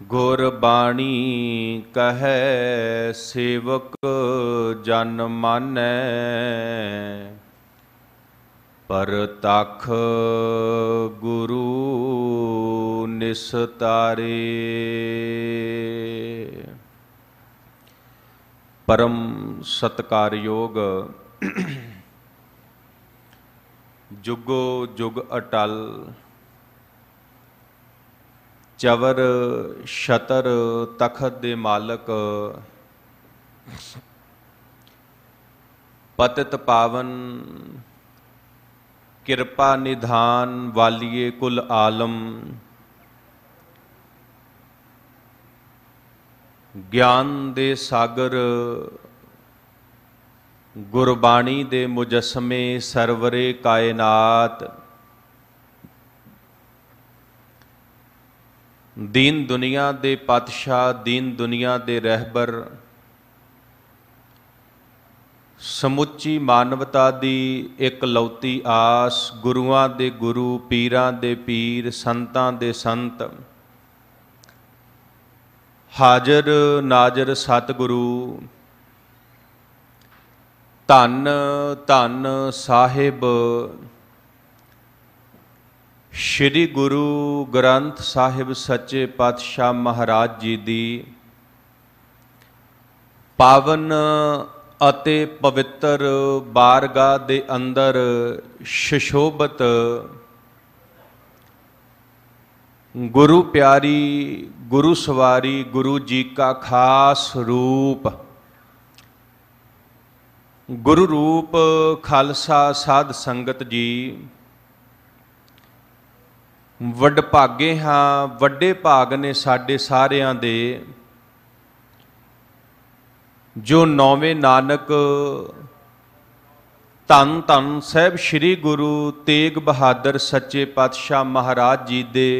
गुरबाणी कहे सेवक जन मानै, परतख गुरु निस्तारे। परम सत्कारयोग जुगो जुग अटल, चवर छतर तखत दे मालक, पतित पावन किरपा निधान वालिए कुल आलम। ज्ञान दे सागर गुरबाणी दे मुजस्मे सरवरे कायनात। दीन दुनिया दे पातशाह, दीन दुनिया दे रहबर, समुची मानवता दी इकलौती आस, गुरुआं दे गुरु, पीरां दे पीर, संतां दे संत, हाजर नाजर सतगुरु। धन धन साहिब श्री गुरु ग्रंथ साहिब सच्चे पातशाह महाराज जी दी पावन अते पवित्र बारगाह दे अंदर सुशोभित गुरु प्यारी गुरु सवारी गुरु जी का खास रूप, गुरु रूप खालसा साध संगत जी। वडभागे हाँ, वड्डे भाग ने साडे सारियां दे, जो नौवें नानक धन धन साहिब श्री गुरु तेग बहादुर सच्चे पातशाह महाराज जी दे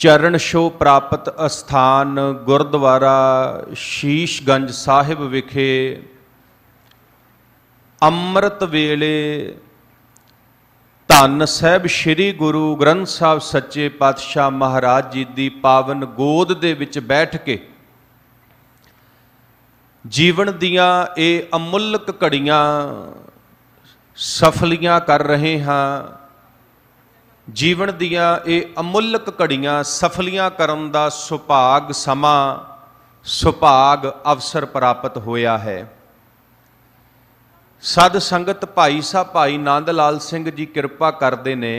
चरण छो प्राप्त अस्थान गुरुद्वारा शीशगंज साहिब विखे अमृत वेले धन साहिब श्री गुरु ग्रंथ साहिब सच्चे पातशाह महाराज जी की पावन गोद दे विच बैठ के जीवन दियां ये अमुल्क घड़ियां सफलियां कर रहे हाँ। जीवन दियां ये अमुल्क घड़ियां सफलियां करन दा सुभाग समा सुभाग अवसर प्राप्त होया है। सद संगत भाई साहब भाई नंद लाल सिंह जी कृपा करते ने।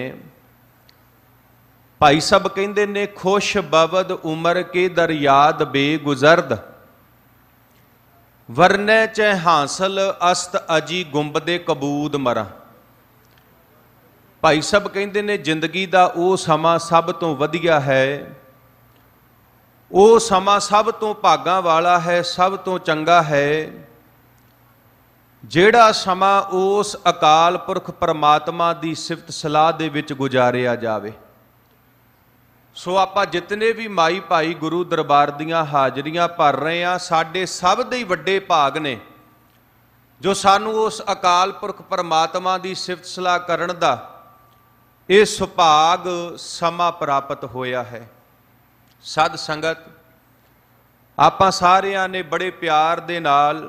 भाई साहब कहते ने खुश बवद उमर के दर याद बेगुजरद, वरने च हासिल अस्त अजी गुंबदे कबूद मरा। भाई साहब कहते ने जिंदगी का वो समा सब तो वधिया है, वो समा सब तो भागां वाला है, सब तो चंगा है ਜਿਹੜਾ ਸਮਾਂ ਉਸ ਅਕਾਲ ਪੁਰਖ परमात्मा ਦੀ ਸਿਫਤ ਸਲਾਹ ਦੇ ਵਿੱਚ ਗੁਜ਼ਾਰਿਆ ਜਾਵੇ। ਸੋ ਆਪਾਂ ਜਿਤਨੇ ਵੀ ਮਾਈ ਭਾਈ ਗੁਰੂ ਦਰਬਾਰ ਦੀਆਂ ਹਾਜ਼ਰੀਆਂ ਭਰ ਰਹੇ ਆ, ਸਾਡੇ ਸਭ ਦੇ ਹੀ ਵੱਡੇ ਭਾਗ ਨੇ ਜੋ ਸਾਨੂੰ ਉਸ ਅਕਾਲ ਪੁਰਖ परमात्मा ਦੀ ਸਿਫਤ ਸਲਾਹ ਕਰਨ ਦਾ ਇਹ ਸੁਭਾਗ ਸਮਾਂ ਪ੍ਰਾਪਤ ਹੋਇਆ ਹੈ। ਸਦ ਸੰਗਤ ਆਪਾਂ ਸਾਰਿਆਂ ਨੇ ਬੜੇ ਪਿਆਰ ਦੇ ਨਾਲ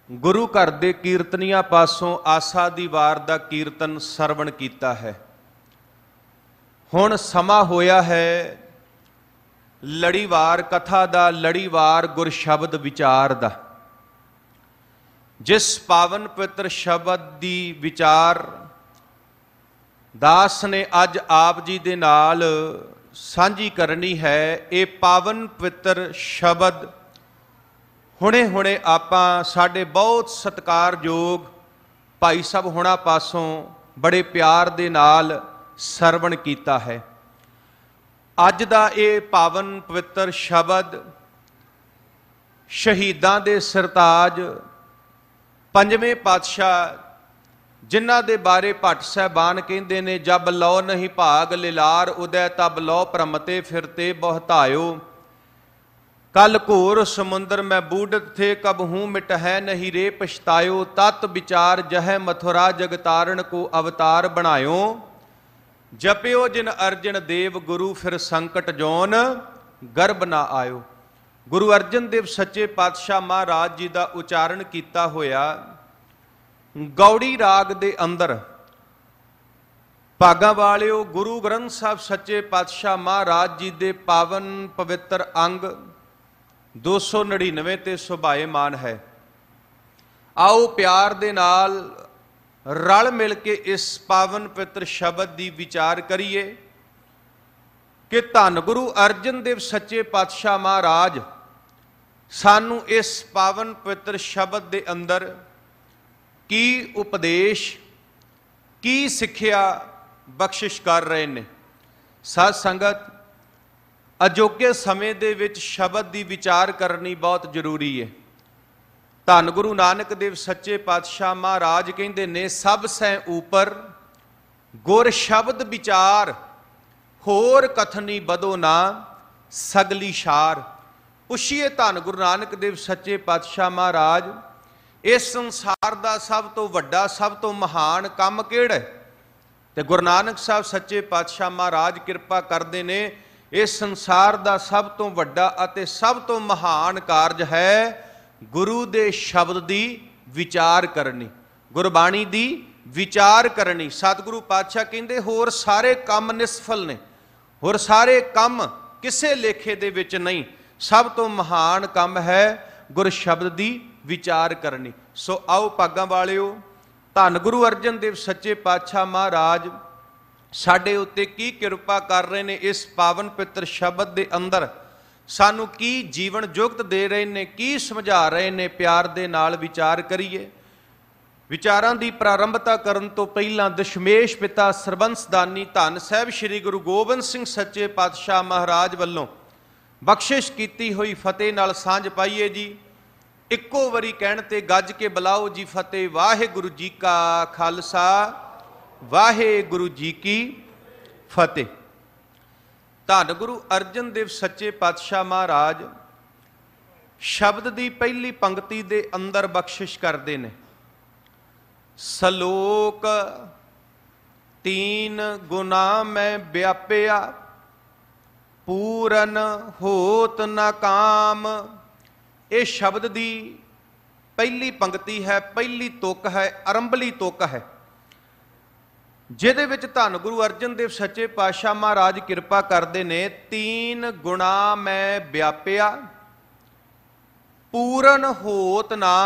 गुरु घर दे कीर्तनिया पासों आसा दी वार दा कीर्तन सरवण कीता है। हुण समा होया है लड़ीवार कथा दा, लड़ीवार गुर शब्द विचार दा। जिस पावन पवित्र शब्द दी विचार दास ने अज आप जी दे नाल सांझी करनी है। ये पावन पवित्र शब्द हुणे हुणे आपां साडे बहुत सत्कारयोग भाई साहब हुणा पासों बड़े प्यार दे नाल सरवण कीता है। अज दा ये पावन पवित्र शब्द शहीदां दे सरताज पंजवें पातशाह जिन्हां दे बारे भट्ट साहबान कहंदे ने, जब लौ नहीं भाग लिलार उदय तब लौ प्रमते फिरते बहुतायो। कल घोर समुंदर में बूढ़त थे कब हूँ मिट है नहीं रे पछतायो। तत् विचार जह मथुरा जगतारण को अवतार बनायो। जप्यो जिन अर्जन देव गुरु फिर संकट जोन गर्भ ना आयो। गुरु अर्जन देव सच्चे पातशाह महाराज जी का उचारण किया होया गौड़ी राग दे अंदर। भागा वालियो, गुरु ग्रंथ साहब सच्चे पातशाह महाराज जी दे पावन पवित्र अंग 299 ते सुभाएमान है। आओ प्यार दे नाल रल मिल के इस पावन पवित्र शब्द की विचार करिए कि धन गुरु अर्जन देव सच्चे पातशाह महाराज सानू इस पावन पवित्र शब्द के अंदर की उपदेश की सिक्ख्या बख्शिश कर रहे हैं। साध संगत, अजोके समय दे विच शब्द की विचार करनी बहुत जरूरी है। धन गुरु नानक देव सच्चे पातशाह महाराज कहते ने सब सै ऊपर गुर शब्द विचार होर कथनी बदो ना सगली शार। पुछिए धन गुरु नानक देव सच्चे पातशाह महाराज इस संसार का सब तो वड्डा सब तो महान काम किहड़ा है? ते गुरु नानक साहब सच्चे पातशाह महाराज कृपा करते ने इस संसार का सब तो वड्डा अते सब तो महान कारज है गुरु दे शब्द की विचार करनी, गुरबाणी की विचार करनी। सतगुरु पातशाह कहते होर सारे काम निसफल ने, होर सारे काम किसे लेखे दे विच नहीं। सब तो महान काम है गुर शब्द की विचार करनी। सो आओ भागां वालियो, धन गुरु अर्जन देव सच्चे पातशाह महाराज साडे उत्ते की कृपा कर रहे ने इस पावन पवित्र शब्द के अंदर सानू की जीवन जुगत दे रहे ने, की समझा रहे ने। प्यार दे नाल विचार करिए। विचारां दी प्रारंभता करन तो पहला दशमेश पिता सरबंसदानी धन साहिब श्री गुरु गोबिंद सिंह सच्चे पातशाह महाराज वल्लों बख्शिश कीती हुई फतेह नाल सांझ पाइए जी। इक्को वारी कहण ते गज के बुलाओ जी फतेह। वाहिगुरु जी का खालसा, वाहिगुरु जी की फतेह। धन गुरु अर्जन देव सच्चे पातशाह महाराज शब्द की पहली पंक्ति दे अंदर बख्शिश करते हैं। सलोक तीन गुना मैं व्यापिया पूरन होत न काम। ये शब्द की पहली पंक्ति है, पहली तुक है, आरंभली तुक है, जिहदे विच धन गुरु अर्जन देव सच्चे पातशाह महाराज कृपा करते ने तीन गुणा मैं व्यापिया पूरन होत ना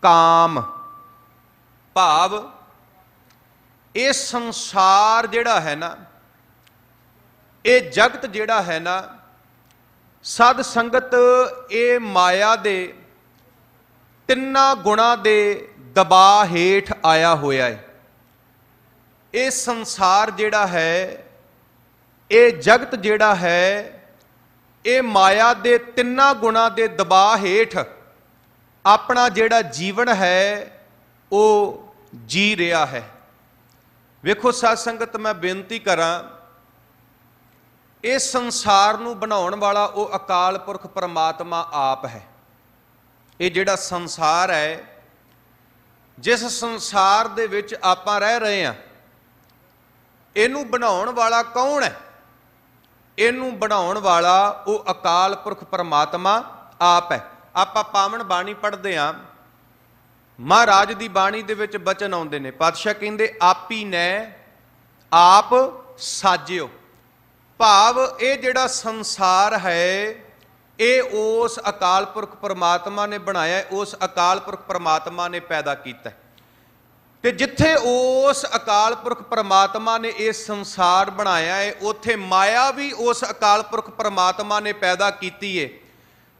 काम। भाव ये संसार जिहड़ा है ना, ये जगत जिहड़ा है ना, साध संगत ये माया दे तिन्ना गुणा दे दबाव हेठ आया होया है। ये संसार जिहड़ा है, ये जगत जिहड़ा है, ये माया दे तिन्ना गुणा दे दबाव हेठ अपना जिहड़ा जीवन है वो जी रहा है। वेखो साध संगत, मैं बेनती करां, इस संसार नूं बनाउण वाला वो अकाल पुरख परमात्मा आप है। ये जिहड़ा संसार है, जिस संसार दे विच आपां रह रहे हैं, इनू बनाउण वाला कौन है? इनू बनाउण वाला वो अकाल पुरख परमात्मा आप है। आपां पावन बाणी पढ़दे हां, महाराज दी बाणी दे विच बचन आउंदे ने। पातशाह कहंदे आपी ने आप साजियो। भाव ये जिहड़ा संसार है ये उस अकाल पुरख परमात्मा ने बनाया, उस अकाल पुरख परमात्मा ने पैदा किया। ते जिथे उस अकाल पुरख परमात्मा ने यह संसार बनाया है, उत्थे माया भी उस अकाल पुरख परमात्मा ने पैदा की है।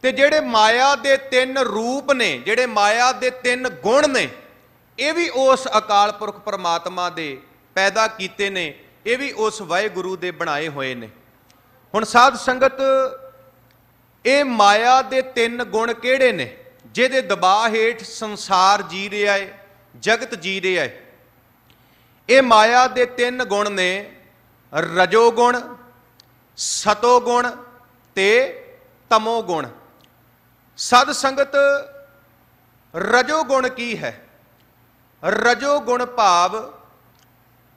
ते जेड़े माया दे तीन रूप ने, जेड़े माया दे तीन गुण ने, ये भी उस अकाल पुरख परमात्मा दे पैदा कीते ने, ये भी उस वाहिगुरु दे बनाए हुए ने। हुण साध संगत, ये माया दे तीन गुण किहड़े ने जिहदे दबाव हेठ संसार जी रहा है, जगत जी रहा है? ये माया दे तीन गुण ने रजोगुण, सतोगुण ते तमोगुण। साध संगत, रजोगुण की है? रजोगुण भाव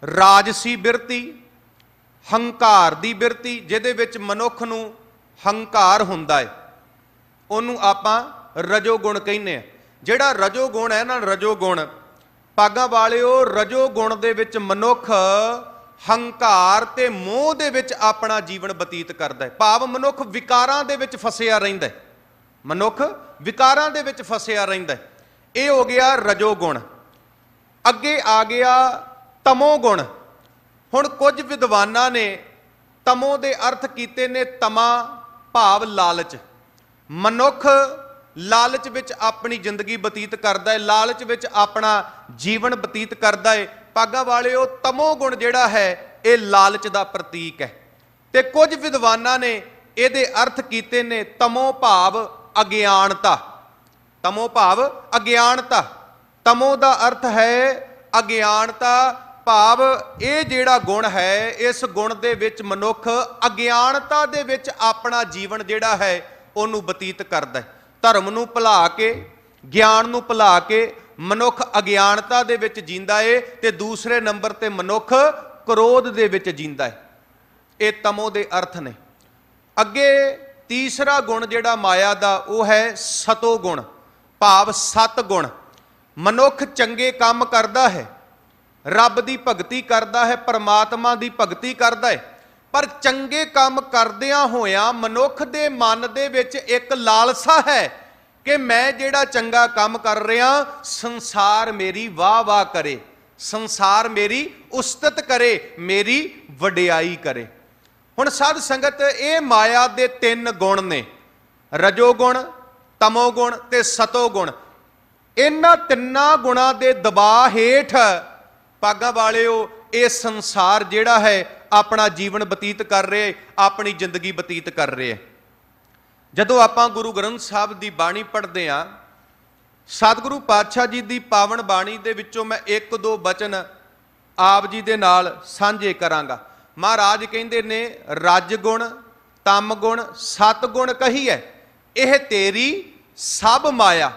राजसी बिरती, ਹੰਕਾਰ ਦੀ ਬਿਰਤੀ, ਜਿਹਦੇ ਵਿੱਚ ਮਨੁੱਖ ਨੂੰ ਹੰਕਾਰ ਹੁੰਦਾ ਹੈ, ਉਹਨੂੰ ਆਪਾਂ ਰਜੋ ਗੁਣ ਕਹਿੰਦੇ ਆ। ਜਿਹੜਾ ਰਜੋ ਗੁਣ ਹੈ ਨਾ, ਰਜੋ ਗੁਣ ਭਾਗਾਂ ਵਾਲਿਓ, ਰਜੋ ਗੁਣ ਦੇ ਵਿੱਚ ਮਨੁੱਖ ਹੰਕਾਰ ਤੇ ਮੋਹ ਦੇ ਵਿੱਚ ਆਪਣਾ ਜੀਵਨ ਬਤੀਤ ਕਰਦਾ ਹੈ। ਭਾਵ ਮਨੁੱਖ ਵਿਕਾਰਾਂ ਦੇ ਵਿੱਚ ਫਸਿਆ ਰਹਿੰਦਾ ਹੈ, ਮਨੁੱਖ ਵਿਕਾਰਾਂ ਦੇ ਵਿੱਚ ਫਸਿਆ ਰਹਿੰਦਾ ਹੈ। ਇਹ ਹੋ ਗਿਆ ਰਜੋ ਗੁਣ। ਅੱਗੇ ਆ ਗਿਆ ਤਮੋ ਗੁਣ। ਹੁਣ ਕੁਝ ਵਿਦਵਾਨਾਂ ਨੇ ਤਮੋ ਦੇ ਅਰਥ ਕੀਤੇ ਨੇ ਤਮਾ ਭਾਵ ਲਾਲਚ। ਮਨੁੱਖ ਲਾਲਚ ਵਿੱਚ ਆਪਣੀ ਜ਼ਿੰਦਗੀ ਬਤੀਤ ਕਰਦਾ ਹੈ, ਲਾਲਚ ਵਿੱਚ ਆਪਣਾ ਜੀਵਨ ਬਤੀਤ ਕਰਦਾ ਹੈ। ਭਾਗਾਂ ਵਾਲਿਓ, ਤਮੋ ਗੁਣ ਜਿਹੜਾ ਹੈ ਇਹ ਲਾਲਚ ਦਾ ਪ੍ਰਤੀਕ ਹੈ। ਤੇ ਕੁਝ ਵਿਦਵਾਨਾਂ ਨੇ ਇਹਦੇ ਅਰਥ ਕੀਤੇ ਨੇ ਤਮੋ ਭਾਵ ਅਗਿਆਨਤਾ। ਤਮੋ ਭਾਵ ਅਗਿਆਨਤਾ। ਤਮੋ ਦਾ ਅਰਥ ਹੈ ਅਗਿਆਨਤਾ, ਭਾਵ ਇਹ ਜਿਹੜਾ ਗੁਣ ਹੈ, ਇਸ ਗੁਣ ਦੇ ਵਿੱਚ ਮਨੁੱਖ ਅਗਿਆਨਤਾ ਦੇ ਵਿੱਚ ਆਪਣਾ ਜੀਵਨ ਜਿਹੜਾ ਹੈ ਉਹਨੂੰ ਬਤੀਤ ਕਰਦਾ ਹੈ। ਧਰਮ ਨੂੰ ਭੁਲਾ ਕੇ, ਗਿਆਨ ਨੂੰ ਭੁਲਾ ਕੇ ਮਨੁੱਖ ਅਗਿਆਨਤਾ ਦੇ ਵਿੱਚ ਜੀਂਦਾ ਏ, ਤੇ ਦੂਸਰੇ ਨੰਬਰ ਤੇ ਮਨੁੱਖ ਕ੍ਰੋਧ ਦੇ ਵਿੱਚ ਜੀਂਦਾ ਹੈ। ਇਹ ਤਮੋ ਦੇ ਅਰਥ ਨੇ। ਅੱਗੇ ਤੀਸਰਾ ਗੁਣ ਜਿਹੜਾ ਮਾਇਆ ਦਾ, ਉਹ ਹੈ ਸਤੋ ਗੁਣ, ਭਾਵ ਸਤ ਗੁਣ। ਮਨੁੱਖ ਚੰਗੇ ਕੰਮ ਕਰਦਾ ਹੈ, ਰੱਬ ਦੀ ਭਗਤੀ ਕਰਦਾ ਹੈ, ਪਰਮਾਤਮਾ ਦੀ ਭਗਤੀ ਕਰਦਾ ਹੈ, ਪਰ ਚੰਗੇ ਕੰਮ ਕਰਦਿਆਂ ਹੋਇਆਂ ਮਨੁੱਖ ਦੇ ਮਨ ਦੇ ਵਿੱਚ ਇੱਕ ਲਾਲਸਾ ਹੈ ਕਿ ਮੈਂ ਜਿਹੜਾ ਚੰਗਾ ਕੰਮ ਕਰ ਰਿਹਾ, ਸੰਸਾਰ ਮੇਰੀ ਵਾਹ ਵਾਹ ਕਰੇ, ਸੰਸਾਰ ਮੇਰੀ ਉਸਤਤ ਕਰੇ, ਮੇਰੀ ਵਡਿਆਈ ਕਰੇ। ਹੁਣ ਸਾਧ ਸੰਗਤ, ਇਹ ਮਾਇਆ ਦੇ ਤਿੰਨ ਗੁਣ ਨੇ, ਰਜੋ ਗੁਣ, ਤਮੋ ਗੁਣ ਤੇ ਸਤੋ ਗੁਣ। ਇਹਨਾਂ ਤਿੰਨਾਂ ਗੁਣਾਂ ਦੇ ਦਬਾਅ ਹੇਠ ਭਾਗਾਂ ਵਾਲਿਓ ਇਹ ਸੰਸਾਰ ਜਿਹੜਾ ਹੈ ਆਪਣਾ ਜੀਵਨ ਬਤੀਤ ਕਰ ਰਿਹਾ, ਆਪਣੀ ਜ਼ਿੰਦਗੀ ਬਤੀਤ ਕਰ ਰਿਹਾ। ਜਦੋਂ ਆਪਾਂ ਗੁਰੂ ਗ੍ਰੰਥ ਸਾਹਿਬ ਦੀ ਬਾਣੀ ਪੜ੍ਹਦੇ ਹਾਂ, ਸਤਿਗੁਰੂ ਪਾਤਸ਼ਾਹ ਜੀ ਦੀ ਪਾਵਨ ਬਾਣੀ ਦੇ ਵਿੱਚੋਂ ਮੈਂ ਇੱਕ ਦੋ ਬਚਨ ਆਪ ਜੀ ਦੇ ਨਾਲ ਸਾਂਝੇ ਕਰਾਂਗਾ। ਮਹਾਰਾਜ ਕਹਿੰਦੇ ਨੇ, ਰਜ ਗੁਣ, ਤਮ ਗੁਣ, ਸਤ ਗੁਣ ਕਹੀ ਹੈ, ਇਹ ਤੇਰੀ ਸਭ ਮਾਇਆ।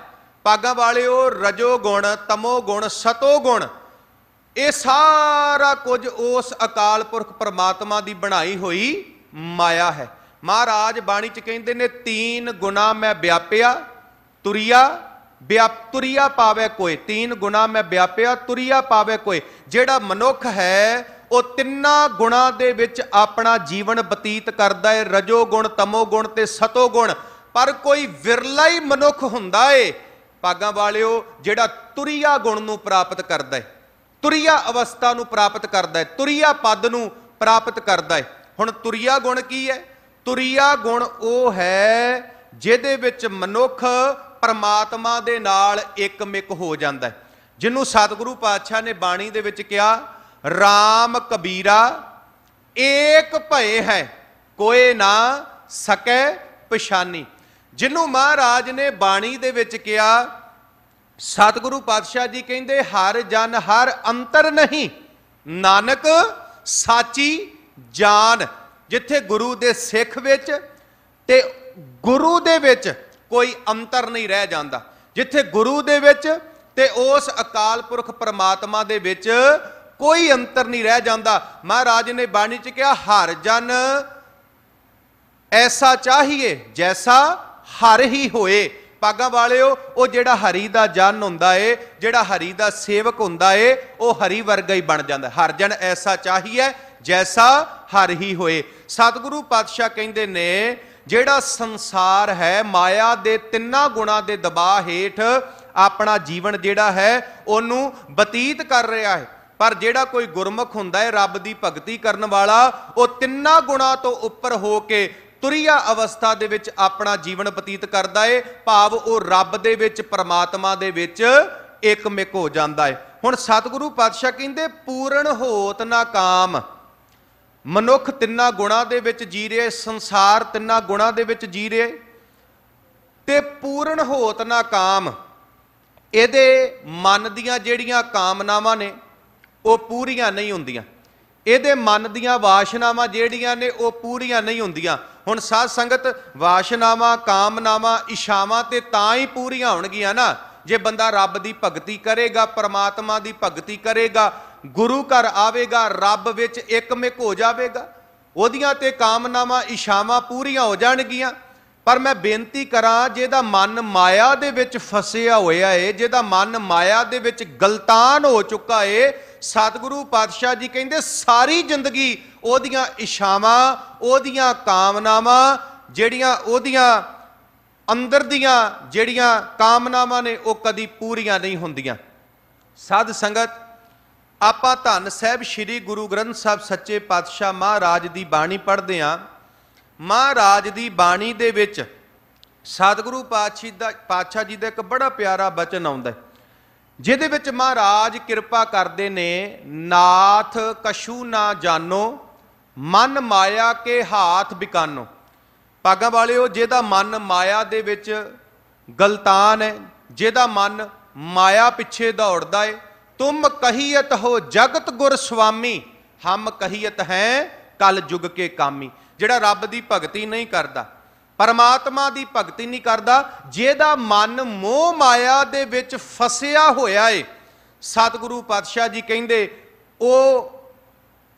ਭਾਗਾਂ ਵਾਲਿਓ, ਰਜੋ ਗੁਣ, ਤਮੋ ਗੁਣ, ਸਤੋ ਗੁਣ, ਇਹ ਸਾਰਾ ਕੁਝ ਉਸ ਅਕਾਲ ਪੁਰਖ ਪਰਮਾਤਮਾ ਦੀ ਬਣਾਈ ਹੋਈ ਮਾਇਆ ਹੈ। ਮਹਾਰਾਜ ਬਾਣੀ ਚ ਕਹਿੰਦੇ ਨੇ, ਤੀਨ ਗੁਣਾ ਮੈਂ ਵਿਆਪਿਆ ਤੁਰਿਆ ਪਾਵੇ ਕੋਏ। ਤੀਨ ਗੁਣਾ ਮੈਂ ਵਿਆਪਿਆ ਤੁਰਿਆ ਪਾਵੇ ਕੋਏ। ਜਿਹੜਾ ਮਨੁੱਖ ਹੈ ਉਹ ਤਿੰਨਾਂ ਗੁਣਾਂ ਦੇ ਵਿੱਚ ਆਪਣਾ ਜੀਵਨ ਬਤੀਤ ਕਰਦਾ ਹੈ, ਰਜੋ ਗੁਣ, ਤਮੋ ਗੁਣ ਤੇ ਸਤੋ ਗੁਣ। ਪਰ ਕੋਈ ਵਿਰਲਾ ਹੀ ਮਨੁੱਖ ਹੁੰਦਾ ਏ ਭਾਗਾਂ ਵਾਲਿਓ, ਜਿਹੜਾ ਤੁਰਿਆ ਗੁਣ ਨੂੰ ਪ੍ਰਾਪਤ ਕਰਦਾ ਹੈ, ਤੁਰਿਆ ਅਵਸਥਾ ਨੂੰ ਪ੍ਰਾਪਤ ਕਰਦਾ ਹੈ, ਤੁਰਿਆ ਪਦ ਨੂੰ ਪ੍ਰਾਪਤ ਕਰਦਾ ਹੈ। ਹੁਣ ਤੁਰਿਆ ਗੁਣ ਕੀ ਹੈ? ਤੁਰਿਆ ਗੁਣ ਉਹ ਹੈ ਜਿਹਦੇ ਵਿੱਚ ਮਨੁੱਖ ਪਰਮਾਤਮਾ ਦੇ ਨਾਲ ਇੱਕਮਿਕ ਹੋ ਜਾਂਦਾ ਹੈ, ਜਿਹਨੂੰ ਸਤਿਗੁਰੂ ਪਾਤਸ਼ਾਹ ਨੇ ਬਾਣੀ ਦੇ ਵਿੱਚ ਕਿਹਾ, ਰਾਮ ਕਬੀਰਾ ਏਕ ਭਏ ਹੈ, ਕੋਏ ਨਾ ਸਕੈ ਪਛਾਨੀ। ਜਿਹਨੂੰ ਮਹਾਰਾਜ ਨੇ ਬਾਣੀ ਦੇ ਵਿੱਚ ਕਿਹਾ, ਸਤਿਗੁਰੂ ਪਾਤਸ਼ਾਹ ਜੀ ਕਹਿੰਦੇ, ਹਰ ਜਨ ਹਰ ਅੰਤਰ ਨਹੀਂ, ਨਾਨਕ ਸਾਚੀ ਜਾਨ। ਜਿੱਥੇ ਗੁਰੂ ਦੇ ਸਿੱਖ ਵਿੱਚ ਤੇ ਗੁਰੂ ਦੇ ਵਿੱਚ ਕੋਈ ਅੰਤਰ ਨਹੀਂ ਰਹਿ ਜਾਂਦਾ, ਜਿੱਥੇ ਗੁਰੂ ਦੇ ਵਿੱਚ ਤੇ ਉਸ ਅਕਾਲ ਪੁਰਖ ਪਰਮਾਤਮਾ ਦੇ ਵਿੱਚ ਕੋਈ ਅੰਤਰ ਨਹੀਂ ਰਹਿ ਜਾਂਦਾ। ਮਹਾਰਾਜ ਨੇ ਬਾਣੀ ਚ ਕਿਹਾ, ਹਰ ਜਨ ਐਸਾ ਚਾਹੀਏ ਜੈਸਾ ਹਰ ਹੀ ਹੋਏ। ਭਾਗਾਂ ਵਾਲਿਓ, ਉਹ ਜਿਹੜਾ ਹਰੀ ਦਾ ਜਨ ਹੁੰਦਾ ਏ, ਜਿਹੜਾ ਹਰੀ ਦਾ ਸੇਵਕ ਹੁੰਦਾ ਏ, ਉਹ ਹਰੀ ਵਰਗਾ ਹੀ ਬਣ ਜਾਂਦਾ। ਹਰ ਜਨ ਐਸਾ ਚਾਹੀਏ ਜੈਸਾ ਹਰ ਹੀ ਹੋਏ। ਸਤਿਗੁਰੂ ਪਾਤਸ਼ਾਹ ਕਹਿੰਦੇ ਨੇ, ਜਿਹੜਾ ਸੰਸਾਰ ਹੈ ਮਾਇਆ ਦੇ ਤਿੰਨਾਂ ਗੁਣਾਂ ਦੇ ਦਬਾਅ ਹੇਠ ਆਪਣਾ ਜੀਵਨ ਜਿਹੜਾ ਹੈ ਉਹਨੂੰ ਬਤੀਤ ਕਰ ਰਿਹਾ ਹੈ, ਪਰ ਜਿਹੜਾ ਕੋਈ ਗੁਰਮੁਖ ਹੁੰਦਾ ਹੈ, ਰੱਬ ਦੀ ਭਗਤੀ ਕਰਨ ਵਾਲਾ, ਉਹ ਤਿੰਨਾਂ ਗੁਣਾਂ ਤੋਂ ਉੱਪਰ ਹੋ ਕੇ ਤੁਰਿਆ ਅਵਸਥਾ ਦੇ ਵਿੱਚ ਆਪਣਾ ਜੀਵਨ ਬਤੀਤ ਕਰਦਾ ਹੈ, ਭਾਵ ਉਹ ਰੱਬ ਦੇ ਵਿੱਚ, ਪਰਮਾਤਮਾ ਦੇ ਵਿੱਚ ਇੱਕਮਿਕ ਹੋ ਜਾਂਦਾ ਹੈ। ਹੁਣ ਸਤਿਗੁਰੂ ਪਾਤਸ਼ਾਹ ਕਹਿੰਦੇ, ਪੂਰਨ ਹੋਤ ਨਾ ਕਾਮ। ਮਨੁੱਖ ਤਿੰਨਾਂ ਗੁਣਾਂ ਦੇ ਵਿੱਚ ਜੀ ਰਿਹਾ, ਸੰਸਾਰ ਤਿੰਨਾਂ ਗੁਣਾਂ ਦੇ ਵਿੱਚ ਜੀ ਰਿਹਾ, ਤੇ ਪੂਰਨ ਹੋਤ ਨਾ ਕਾਮ। ਇਹਦੇ ਮਨ ਦੀਆਂ ਜਿਹੜੀਆਂ ਕਾਮਨਾਵਾਂ ਨੇ ਉਹ ਪੂਰੀਆਂ ਨਹੀਂ ਹੁੰਦੀਆਂ, ਇਹਦੇ ਮਨ ਦੀਆਂ ਵਾਸ਼ਨਾਵਾਂ ਜਿਹੜੀਆਂ ਨੇ ਉਹ ਪੂਰੀਆਂ ਨਹੀਂ ਹੁੰਦੀਆਂ। ਹੁਣ ਸਾਧ ਸੰਗਤ, ਵਾਸ਼ਨਾਵਾਂ, ਕਾਮਨਾਵਾਂ, ਇਛਾਵਾਂ ਤੇ ਤਾਂ ਹੀ ਪੂਰੀਆਂ ਹੋਣਗੀਆਂ ਨਾ ਜੇ ਬੰਦਾ ਰੱਬ ਦੀ ਭਗਤੀ ਕਰੇਗਾ, ਪਰਮਾਤਮਾ ਦੀ ਭਗਤੀ ਕਰੇਗਾ, ਗੁਰੂ ਘਰ ਆਵੇਗਾ, ਰੱਬ ਵਿੱਚ ਇੱਕਮਿਕ ਹੋ ਜਾਵੇਗਾ। ਉਹਦੀਆਂ ਤੇ ਕਾਮਨਾਵਾਂ ਇਛਾਵਾਂ ਪੂਰੀਆਂ ਹੋ ਜਾਣਗੀਆਂ। ਪਰ ਮੈਂ ਬੇਨਤੀ ਕਰਾਂ, ਜਿਹਦਾ ਮਨ ਮਾਇਆ ਦੇ ਵਿੱਚ ਫਸਿਆ ਹੋਇਆ ਏ, ਜਿਹਦਾ ਮਨ ਮਾਇਆ ਦੇ ਵਿੱਚ ਗਲਤਾਨ ਹੋ ਚੁੱਕਾ ਏ, ਸਤਿਗੁਰੂ ਪਾਤਸ਼ਾਹ ਜੀ ਕਹਿੰਦੇ ਸਾਰੀ ਜ਼ਿੰਦਗੀ ਉਹਦੀਆਂ ਇਛਾਵਾਂ, ਉਹਦੀਆਂ ਕਾਮਨਾਵਾਂ, ਜਿਹੜੀਆਂ ਉਹਦੀਆਂ ਅੰਦਰ ਦੀਆਂ ਜਿਹੜੀਆਂ ਕਾਮਨਾਵਾਂ ਨੇ, ਉਹ ਕਦੀ ਪੂਰੀਆਂ ਨਹੀਂ ਹੁੰਦੀਆਂ। ਸਾਧ ਸੰਗਤ, ਆਪਾਂ ਧੰਨ ਸਾਹਿਬ ਸ੍ਰੀ ਗੁਰੂ ਗ੍ਰੰਥ ਸਾਹਿਬ ਸੱਚੇ ਪਾਤਸ਼ਾਹ ਮਹਾਰਾਜ ਦੀ ਬਾਣੀ ਪੜ੍ਹਦੇ ਹਾਂ। ਮਹਾਰਾਜ ਦੀ ਬਾਣੀ ਦੇ ਵਿੱਚ ਸਤਿਗੁਰੂ ਪਾਤਸ਼ਾਹ ਜੀ ਦਾ ਇੱਕ ਬੜਾ ਪਿਆਰਾ ਬਚਨ ਆਉਂਦਾ, ਜਿਹਦੇ ਵਿੱਚ ਮਹਾਰਾਜ ਕਿਰਪਾ ਕਰਦੇ ਨੇ, ਨਾਥ ਕਛੂ ਨਾ ਜਾਨੋ, ਮਨ ਮਾਇਆ ਕੇ ਹਾਥ ਬਿਕਾਨੋ। ਭਾਗਾਂ ਵਾਲਿਓ, ਜਿਹਦਾ ਮਨ ਮਾਇਆ ਦੇ ਵਿੱਚ ਗਲਤਾਨ ਹੈ, ਜਿਹਦਾ ਮਨ ਮਾਇਆ ਪਿੱਛੇ ਦੌੜਦਾ ਏ, ਤੁਮ ਕਹੀਅਤ ਹੋ ਜਗਤ ਗੁਰ ਸੁਆਮੀ, ਹਮ ਕਹੀਅਤ ਹੈ ਕਲ ਯੁਗ ਕੇ ਕਾਮੀ। ਜਿਹੜਾ ਰੱਬ ਦੀ ਭਗਤੀ ਨਹੀਂ ਕਰਦਾ, ਪਰਮਾਤਮਾ ਦੀ ਭਗਤੀ ਨਹੀਂ ਕਰਦਾ, ਜਿਹਦਾ ਮਨ ਮੋਹ ਮਾਇਆ ਦੇ ਵਿੱਚ ਫਸਿਆ ਹੋਇਆ ਏ, ਸਤਿਗੁਰੂ ਪਾਤਸ਼ਾਹ ਜੀ ਕਹਿੰਦੇ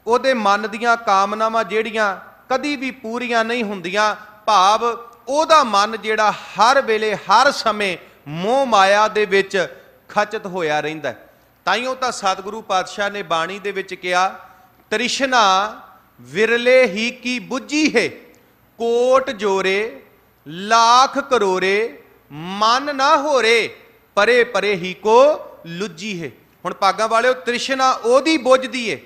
ਉਹਦੇ ਮਨ ਦੀਆਂ ਕਾਮਨਾਵਾਂ ਜਿਹੜੀਆਂ ਕਦੀ ਵੀ ਪੂਰੀਆਂ ਨਹੀਂ ਹੁੰਦੀਆਂ। ਭਾਵ ਉਹਦਾ ਮਨ ਜਿਹੜਾ ਹਰ ਵੇਲੇ ਹਰ ਸਮੇਂ ਮੋਹ ਮਾਇਆ ਦੇ ਵਿੱਚ ਖਚਤ ਹੋਇਆ ਰਹਿੰਦਾ। ਤਾਈਓ ਤਾਂ ਸਤਿਗੁਰੂ ਪਾਤਸ਼ਾਹ ਨੇ ਬਾਣੀ ਦੇ ਵਿੱਚ ਕਿਹਾ, ਤ੍ਰਿਸ਼ਨਾ ਵਿਰਲੇ ਹੀ ਕੀ ਬੁੱਝੀ ਹੈ, ਕੋਟ ਜੋਰੇ ਲੱਖ ਕਰੋਰੇ, ਮਨ ਨਾ ਹੋਰੇ ਪਰੇ ਪਰੇ ਹੀ ਕੋ ਲੁੱਜੀ ਹੈ। ਹੁਣ ਭਾਗਾਂ ਵਾਲਿਓ, ਤ੍ਰਿਸ਼ਨਾ ਉਹਦੀ ਬੁੱਝਦੀ ਏ,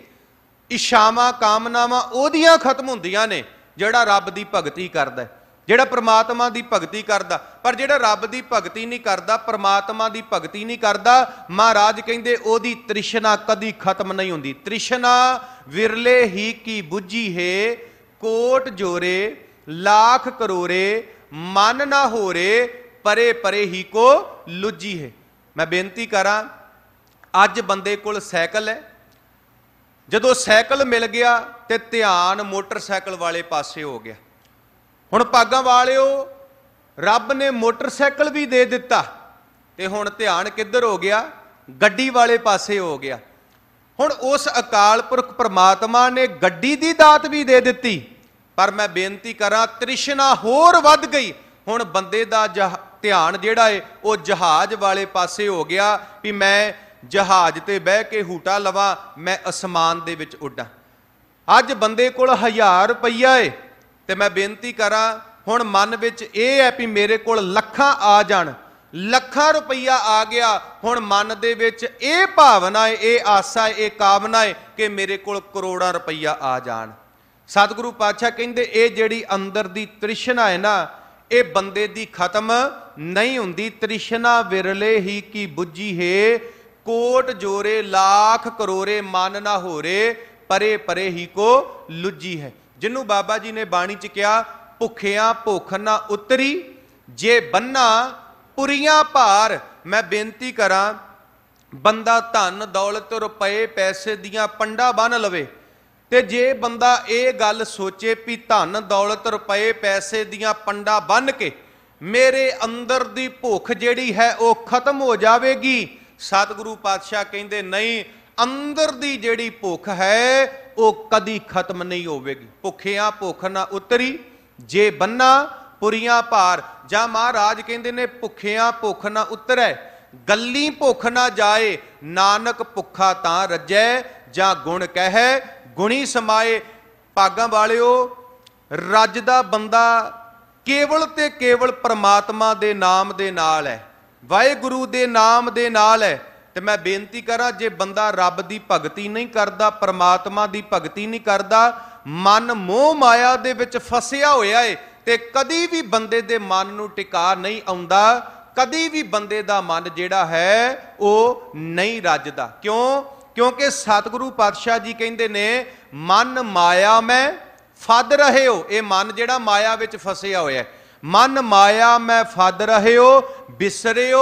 ਇਛਾਵਾਂ ਕਾਮਨਾਵਾਂ ਉਹਦੀਆਂ ਖਤਮ ਹੁੰਦੀਆਂ ਨੇ ਜਿਹੜਾ ਰੱਬ ਦੀ ਭਗਤੀ ਕਰਦਾ, ਜਿਹੜਾ ਪ੍ਰਮਾਤਮਾ ਦੀ ਭਗਤੀ ਕਰਦਾ। ਪਰ ਜਿਹੜਾ ਰੱਬ ਦੀ ਭਗਤੀ ਨਹੀਂ ਕਰਦਾ, ਪ੍ਰਮਾਤਮਾ ਦੀ ਭਗਤੀ ਨਹੀਂ ਕਰਦਾ, ਮਹਾਰਾਜ ਕਹਿੰਦੇ ਉਹਦੀ ਤ੍ਰਿਸ਼ਨਾ ਕਦੀ ਖਤਮ ਨਹੀਂ ਹੁੰਦੀ। ਤ੍ਰਿਸ਼ਨਾ ਵਿਰਲੇ ਹੀ ਕੀ ਬੁੱਝੀ ਹੈ, ਕੋਟ ਜੋਰੇ ਲੱਖ ਕਰੋਰੇ, ਮਨ ਨਾ ਹੋਰੇ ਪਰੇ ਪਰੇ ਹੀ ਕੋ ਲੁੱਜੀ ਹੈ। ਮੈਂ ਬੇਨਤੀ ਕਰਾਂ, ਅੱਜ ਬੰਦੇ ਕੋਲ ਸਾਈਕਲ ਹੈ, ਜਦੋਂ ਸਾਈਕਲ ਮਿਲ ਗਿਆ ਤੇ ਧਿਆਨ ਮੋਟਰਸਾਈਕਲ ਵਾਲੇ ਪਾਸੇ ਹੋ ਗਿਆ। ਹੁਣ ਭਾਗਾਂ ਵਾਲਿਓ, ਰੱਬ ਨੇ ਮੋਟਰਸਾਈਕਲ ਵੀ ਦੇ ਦਿੱਤਾ ਤੇ ਹੁਣ ਧਿਆਨ ਕਿੱਧਰ ਹੋ ਗਿਆ? ਗੱਡੀ ਵਾਲੇ ਪਾਸੇ ਹੋ ਗਿਆ। ਹੁਣ ਉਸ ਅਕਾਲ ਪੁਰਖ ਪ੍ਰਮਾਤਮਾ ਨੇ ਗੱਡੀ ਦੀ ਦਾਤ ਵੀ ਦੇ ਦਿੱਤੀ, ਪਰ ਮੈਂ ਬੇਨਤੀ ਕਰਾਂ, ਤ੍ਰਿਸ਼ਨਾ ਹੋਰ ਵੱਧ ਗਈ। ਹੁਣ ਬੰਦੇ ਦਾ ਧਿਆਨ ਜਿਹੜਾ ਏ ਉਹ ਜਹਾਜ਼ ਵਾਲੇ ਪਾਸੇ ਹੋ ਗਿਆ ਵੀ ਮੈਂ ਜਹਾਜ਼ ਤੇ ਬਹਿ ਕੇ ਹੂਟਾ ਲਵਾਂ, ਮੈਂ ਅਸਮਾਨ ਦੇ ਵਿੱਚ ਉੱਡਾਂ। ਅੱਜ ਬੰਦੇ ਕੋਲ 1000 ਰੁਪਈਆ ਏ ਤੇ ਮੈਂ ਬੇਨਤੀ ਕਰਾਂ, ਹੁਣ ਮਨ ਵਿੱਚ ਇਹ ਹੈ ਵੀ ਮੇਰੇ ਕੋਲ ਲੱਖਾਂ ਆ ਜਾਣ, ਲੱਖਾਂ ਰੁਪਈਆ ਆ ਗਿਆ। ਹੁਣ ਮਨ ਦੇ ਵਿੱਚ ਇਹ ਭਾਵਨਾ ਏ, ਇਹ ਆਸਾ ਏ, ਇਹ ਕਾਮਨਾ ਏ ਕਿ ਮੇਰੇ ਕੋਲ ਕਰੋੜਾਂ ਰੁਪਈਆ ਆ ਜਾਣ। ਸਤਿਗੁਰੂ ਪਾਤਸ਼ਾਹ ਕਹਿੰਦੇ ਇਹ ਜਿਹੜੀ ਅੰਦਰ ਦੀ ਤ੍ਰਿਸ਼ਨਾ ਹੈ ਨਾ, ਇਹ ਬੰਦੇ ਦੀ ਖਤਮ ਨਹੀਂ ਹੁੰਦੀ। ਤ੍ਰਿਸ਼ਨਾ ਵਿਰਲੇ ਹੀ ਕੀ ਬੁੱਝੀ ਹੈ, ਕੋਟ ਜੋਰੇ ਲੱਖ ਕਰੋਰੇ, ਮਨ ਨਾ ਹੋਰੇ ਪਰੇ ਪਰੇ ਹੀ ਕੋ ਲੁੱਜੀ ਹੈ। ਜਿਹਨੂੰ ਬਾਬਾ ਜੀ ਨੇ ਬਾਣੀ ਚ ਕਿਹਾ, ਭੁੱਖਿਆਂ ਭੁੱਖ ਨਾ ਉਤਰੀ, ਜੇ ਬੰਨਾ ਪੁਰੀਆਂ ਭਾਰ। ਮੈਂ ਬੇਨਤੀ ਕਰਾਂ, ਬੰਦਾ ਧਨ ਦੌਲਤ ਰੁਪਏ ਪੈਸੇ ਦੀਆਂ ਪੰਡਾ ਬੰਨ ਲਵੇ, ਤੇ ਜੇ ਬੰਦਾ ਇਹ ਗੱਲ ਸੋਚੇ ਵੀ ਧਨ ਦੌਲਤ ਰੁਪਏ ਪੈਸੇ ਦੀਆਂ ਪੰਡਾ ਬੰਨ ਕੇ ਮੇਰੇ ਅੰਦਰ ਦੀ ਭੁੱਖ ਜਿਹੜੀ ਹੈ ਉਹ ਖਤਮ ਹੋ ਜਾਵੇਗੀ, ਸਤਿਗੁਰੂ ਪਾਤਸ਼ਾਹ ਕਹਿੰਦੇ ਨਹੀਂ, ਅੰਦਰ ਦੀ ਜਿਹੜੀ ਭੁੱਖ ਹੈ ਉਹ ਕਦੀ ਖਤਮ ਨਹੀਂ ਹੋਵੇਗੀ। ਭੁੱਖਿਆਂ ਭੁੱਖ ਨਾ ਉਤਰੀ, ਜੇ ਬੰਨਾ ਪੁਰੀਆਂ ਭਾਰ। ਜਾਂ ਮਹਾਰਾਜ ਕਹਿੰਦੇ ਨੇ, ਭੁੱਖਿਆਂ ਭੁੱਖ ਨਾ ਉਤਰੈ, ਗੱਲੀ ਭੁੱਖ ਨਾ ਜਾਏ, ਨਾਨਕ ਭੁੱਖਾ ਤਾਂ ਰੱਜੈ, ਜਾਂ ਗੁਣ ਕਹਿ ਗੁਣੀ ਸਮਾਏ। ਭਾਗਾਂ ਵਾਲਿਓ, ਰੱਜ ਦਾ ਬੰਦਾ ਕੇਵਲ ਤੇ ਕੇਵਲ ਪ੍ਰਮਾਤਮਾ ਦੇ ਨਾਮ ਦੇ ਨਾਲ ਹੈ, ਵਾਹਿਗੁਰੂ ਦੇ ਨਾਮ ਦੇ ਨਾਲ ਹੈ। ਤੇ ਮੈਂ ਬੇਨਤੀ ਕਰਾਂ, ਜੇ ਬੰਦਾ ਰੱਬ ਦੀ ਭਗਤੀ ਨਹੀਂ ਕਰਦਾ, ਪ੍ਰਮਾਤਮਾ ਦੀ ਭਗਤੀ ਨਹੀਂ ਕਰਦਾ, ਮਨ ਮੋਹ ਮਾਇਆ ਦੇ ਵਿੱਚ ਫਸਿਆ ਹੋਇਆ ਏ, ਤੇ ਕਦੀ ਵੀ ਬੰਦੇ ਦੇ ਮਨ ਨੂੰ ਟਿਕਾ ਨਹੀਂ ਆਉਂਦਾ, ਕਦੀ ਵੀ ਬੰਦੇ ਦਾ ਮਨ ਜਿਹੜਾ ਹੈ ਉਹ ਨਹੀਂ ਰੱਜਦਾ। ਕਿਉਂ? ਕਿਉਂਕਿ ਸਤਿਗੁਰੂ ਪਾਤਸ਼ਾਹ ਜੀ ਕਹਿੰਦੇ ਨੇ, ਮਨ ਮਾਇਆ ਮੈਂ ਫੱਦ ਰਹੇ ਹੋ। ਇਹ ਮਨ ਜਿਹੜਾ ਮਾਇਆ ਵਿੱਚ ਫਸਿਆ ਹੋਇਆ, ਮਨ ਮਾਇਆ ਮੈਂ ਫੱਦ ਰਹੇ ਹੋ, ਬਿਸਰਿਓ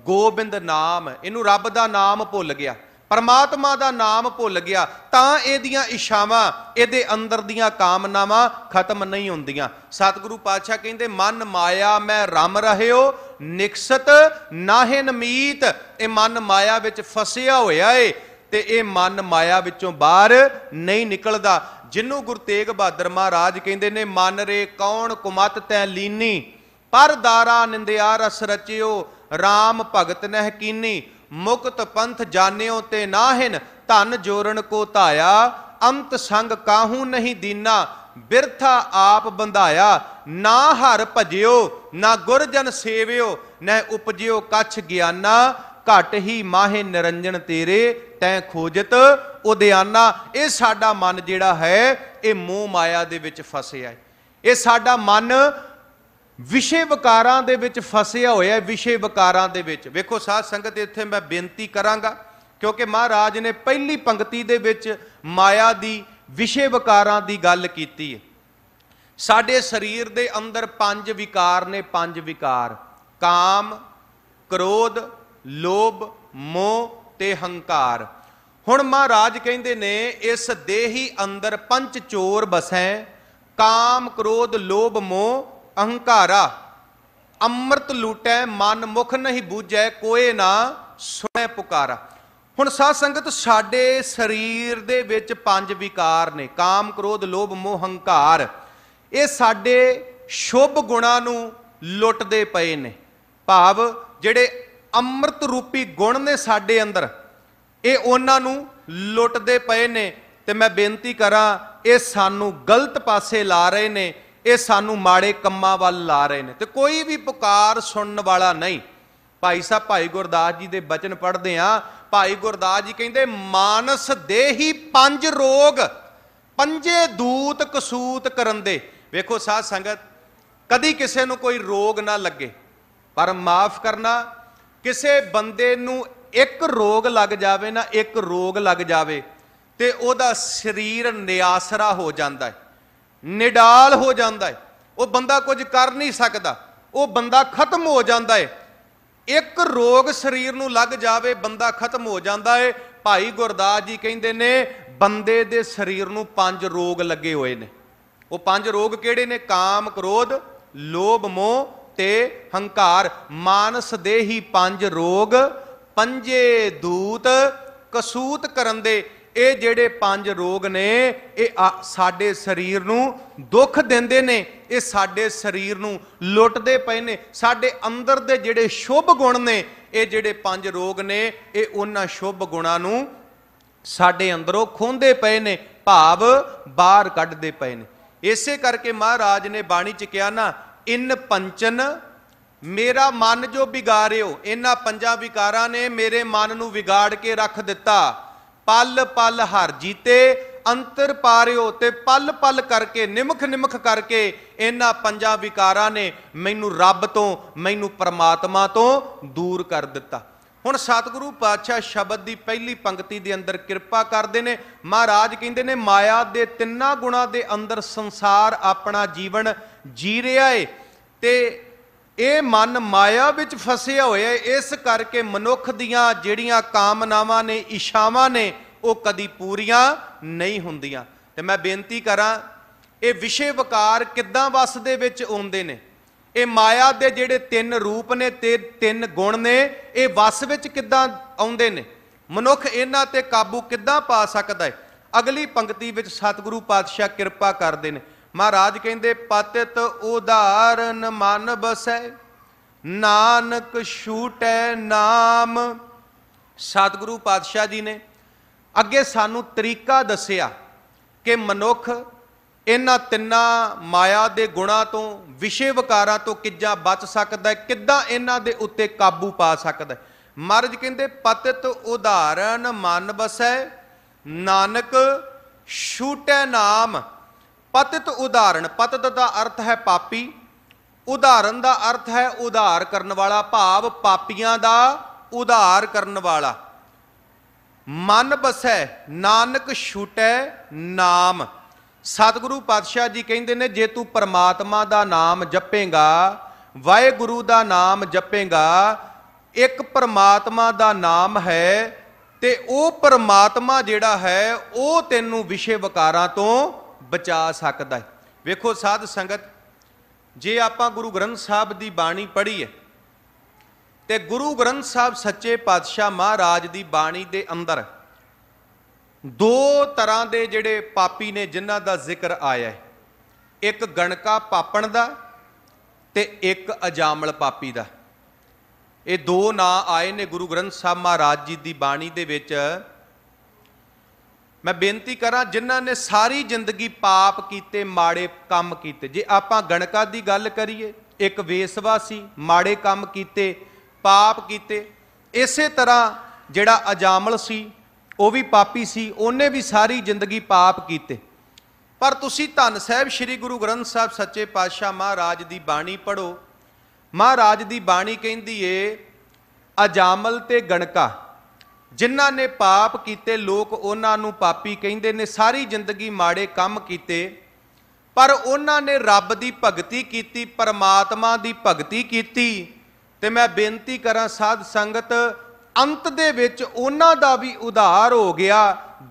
ਗੋਬਿੰਦ ਨਾਮ। ਇਹਨੂੰ ਰੱਬ ਦਾ ਨਾਮ ਭੁੱਲ ਗਿਆ, ਪਰਮਾਤਮਾ ਦਾ ਨਾਮ ਭੁੱਲ ਗਿਆ, ਤਾਂ ਇਹਦੀਆਂ ਇਛਾਵਾਂ, ਇਹਦੇ ਅੰਦਰ ਦੀਆਂ ਕਾਮਨਾਵਾਂ ਖਤਮ ਨਹੀਂ ਹੁੰਦੀਆਂ। ਸਤਿਗੁਰੂ ਪਾਤਸ਼ਾਹ ਕਹਿੰਦੇ, ਮਨ ਮਾਇਆ ਮੈਂ ਰਮ ਰਹੇ ਹੋ, ਨਿਕਸਤ ਨਾਹਿ ਨਮੀਤ। ਇਹ ਮਨ ਮਾਇਆ ਵਿੱਚ ਫਸਿਆ ਹੋਇਆ ਏ ਤੇ ਇਹ ਮਨ ਮਾਇਆ ਵਿੱਚੋਂ ਬਾਹਰ ਨਹੀਂ ਨਿਕਲਦਾ। जिन्हों गुरु तेग बहादुर महाराज कहते ने मन रे कौन कुमत तै लीनी पर दारा निंदिया रस रचियो राम भगत नह कीनी मुक्त पंथ जान्यो ते नाहिन धन जोरन को धाया अंत संग काहू नहीं दीना बिरथा आप बंधाया ना हर भजियो ना गुरजन सेवियो न उपजियो कछ ज्ञाना घट ही माहे निरंजन तेरे तैं खोजत उद्याना। ये साडा मन जिहड़ा है ये मोह माया दे विच फसिया है। ये साडा मन विषय विकारां दे विच फसिया होया है। विषय विकारां दे विच वेखो साध संगत इत्थे मैं बेनती करांगा क्योंकि महाराज ने पहली पंक्ति दे विच माया दी विषय विकारां दी गल कीती है। साडे शरीर दे अंदर पंज विकार ने, पंज विकार काम क्रोध लोभ मोह ते हंकार। हुण महाराज कहंदे ने इस देही अंदर पंच चोर बसै काम क्रोध लोभ मोह अहंकारा अमृत लूटै मन मुख नहीं बूझै कोई ना सुनै पुकारा। हुण साध संगत साडे शरीर दे विच पंज विकार ने काम क्रोध लोभ मोह हंकार। ये साडे शुभ गुणां नूं लुटदे पए ने, भाव जिहड़े अमृत रूपी गुण ने साडे अंदर ये उन्हां नूं लुटदे पए ने। ते मैं बेनती करां ये सानू गलत पासे ला रहे ने, ये सानू माड़े कम्मां वल ला रहे ने। ते कोई भी पुकार सुनने वाला नहीं। भाई साहब भाई गुरदास जी दे बचन पढ़दे आ। भाई गुरदास जी कहंदे मानस देही पंज रोग पंजे दूत कसूत करंदे। वेखो साध संगत कदी किसे नूं कोई रोग ना लगे, पर माफ करना किसे बंदे नूं एक रोग लग जावे ना, एक रोग लग जावे ते ओदा शरीर निआसरा हो जाता है, निडाल हो जाता है, वो बंदा कुछ कर नहीं सकता, वो बंदा खत्म हो जाता है। एक रोग शरीर नूं लग जावे बंदा खत्म हो जाता है। भाई गुरदास जी कहंदे ने बंदे दे शरीर नूं पंज रोग लगे हुए ने। वो पंज रोग किहड़े ने? काम क्रोध लोभ मोह ते हंकार। मानस देही पंज रोग पंजे दूत कसूत करन दे। ये जेड़े पंज रोग ने ये साडे शरीर नूं दुख देंदे ने, ये साडे शरीर नूं लुटदे पए ने। साडे अंदर दे जेड़े शुभ गुण ने ये जेड़े पंज रोग ने ये उन्हां शुभ गुणां नूं साडे अंदरों खोंदे पए ने, भाव बाहर कढदे पए ने। इसे करके महाराज ने बाणी च कहा ना इन पंचन मेरा मन जो बिगाड़ियो। इन्हां पंजां विकारां ने मेरे मन नूं विगाड़ के रख दिता। पल पल हर जीते अंतर पारियो ते पल पल करके निमख निमख करके इन्हां पंजां विकारां ने मैनू रब तो मैनू परमात्मा तो दूर कर दिता। हुण सतगुरु पातशाह शब्द की पहली पंक्ति के अंदर किरपा करते हैं। महाराज कहते हैं माया के तिन्ना गुणों के अंदर संसार अपना जीवन जी रहा है ते ये मन माया विच फसिया होया। इस करके मनुख दियां जिहड़ियां कामनावां ने इच्छावां ने वो कदी पूरियां नहीं हुंदियां। ते मैं बेनती करां ये विषय विकार किद्दां वस दे विच आउंदे ने? ये माया दे जिहड़े तीन रूप ने ते तीन गुण ने ये वस विच किद्दां आउंदे ने? मनुख इन्हां ते काबू किद्दां पा सकदा है? अगली पंक्ति विच सतगुरु पातशाह किरपा करदे ने। महाराज कहंदे पतित उदाहरण मन बसै नानक छूटै नाम। सतगुरु पातशाह जी ने अगे सानू तरीका दसिया कि मनुख इन्हां तिन्ना माया दे गुणां तो विषय विकारां तो किद्दां बच सकदा है, किद्दां इन्हां दे उत्ते काबू पा सकदा है। महाराज कहंदे पतित उदाहरण मन बसै नानक छूटै नाम। पतित उदाहरण, पतित का अर्थ है पापी, उदाहरण का अर्थ है उधार करने वाला, भाव पापियां का उधार करने वाला। मन बसै नानक छूटै नाम। सतगुरु पातशाह जी कहते हैं जे तू परमात्मा का नाम जपेगा, वाहेगुरु का नाम जपेगा, एक परमात्मा का नाम है ते वो परमात्मा जिहड़ा है वो तैनू विषय विकारां तो बचा सकता है। वेखो साध संगत जे आपां गुरु ग्रंथ साहब की बाणी पढ़ी है तो गुरु ग्रंथ साहब सच्चे पातशाह महाराज की बाणी के अंदर दो तरह के जिहड़े पापी ने जिन्हां दा जिक्र आया है, एक गणका पापण दा ते एक अजामल पापी दा। ये दो नां आए ने गुरु ग्रंथ साहब महाराज जी की बाणी दे विच। मैं बेनती करा जिन्हां ने सारी जिंदगी पाप कीते, माड़े काम कीते। जे आपां गणका की गल करिए, एक वेसवा सी, माड़े काम कीते, पाप कीते। इसे तरह जिहड़ा अजामल सी वो भी पापी सी, उन्हें भी सारी जिंदगी पाप कीते। पर तुसी धन साहिब श्री गुरु ग्रंथ साहब सच्चे पातशाह महाराज की बाणी पढ़ो। महाराज की बाणी कहती है अजामल ते गणका जिन्हां ने पाप कीते, लोग उन्होंने पापी कहते ने, सारी जिंदगी माड़े काम कीते, पर उन्होंने ने रब की भगती की, परमात्मा की भगती की। ते मैं बेनती करा साध संगत, अंत दे विच उन्हां दा भी उधार हो गया।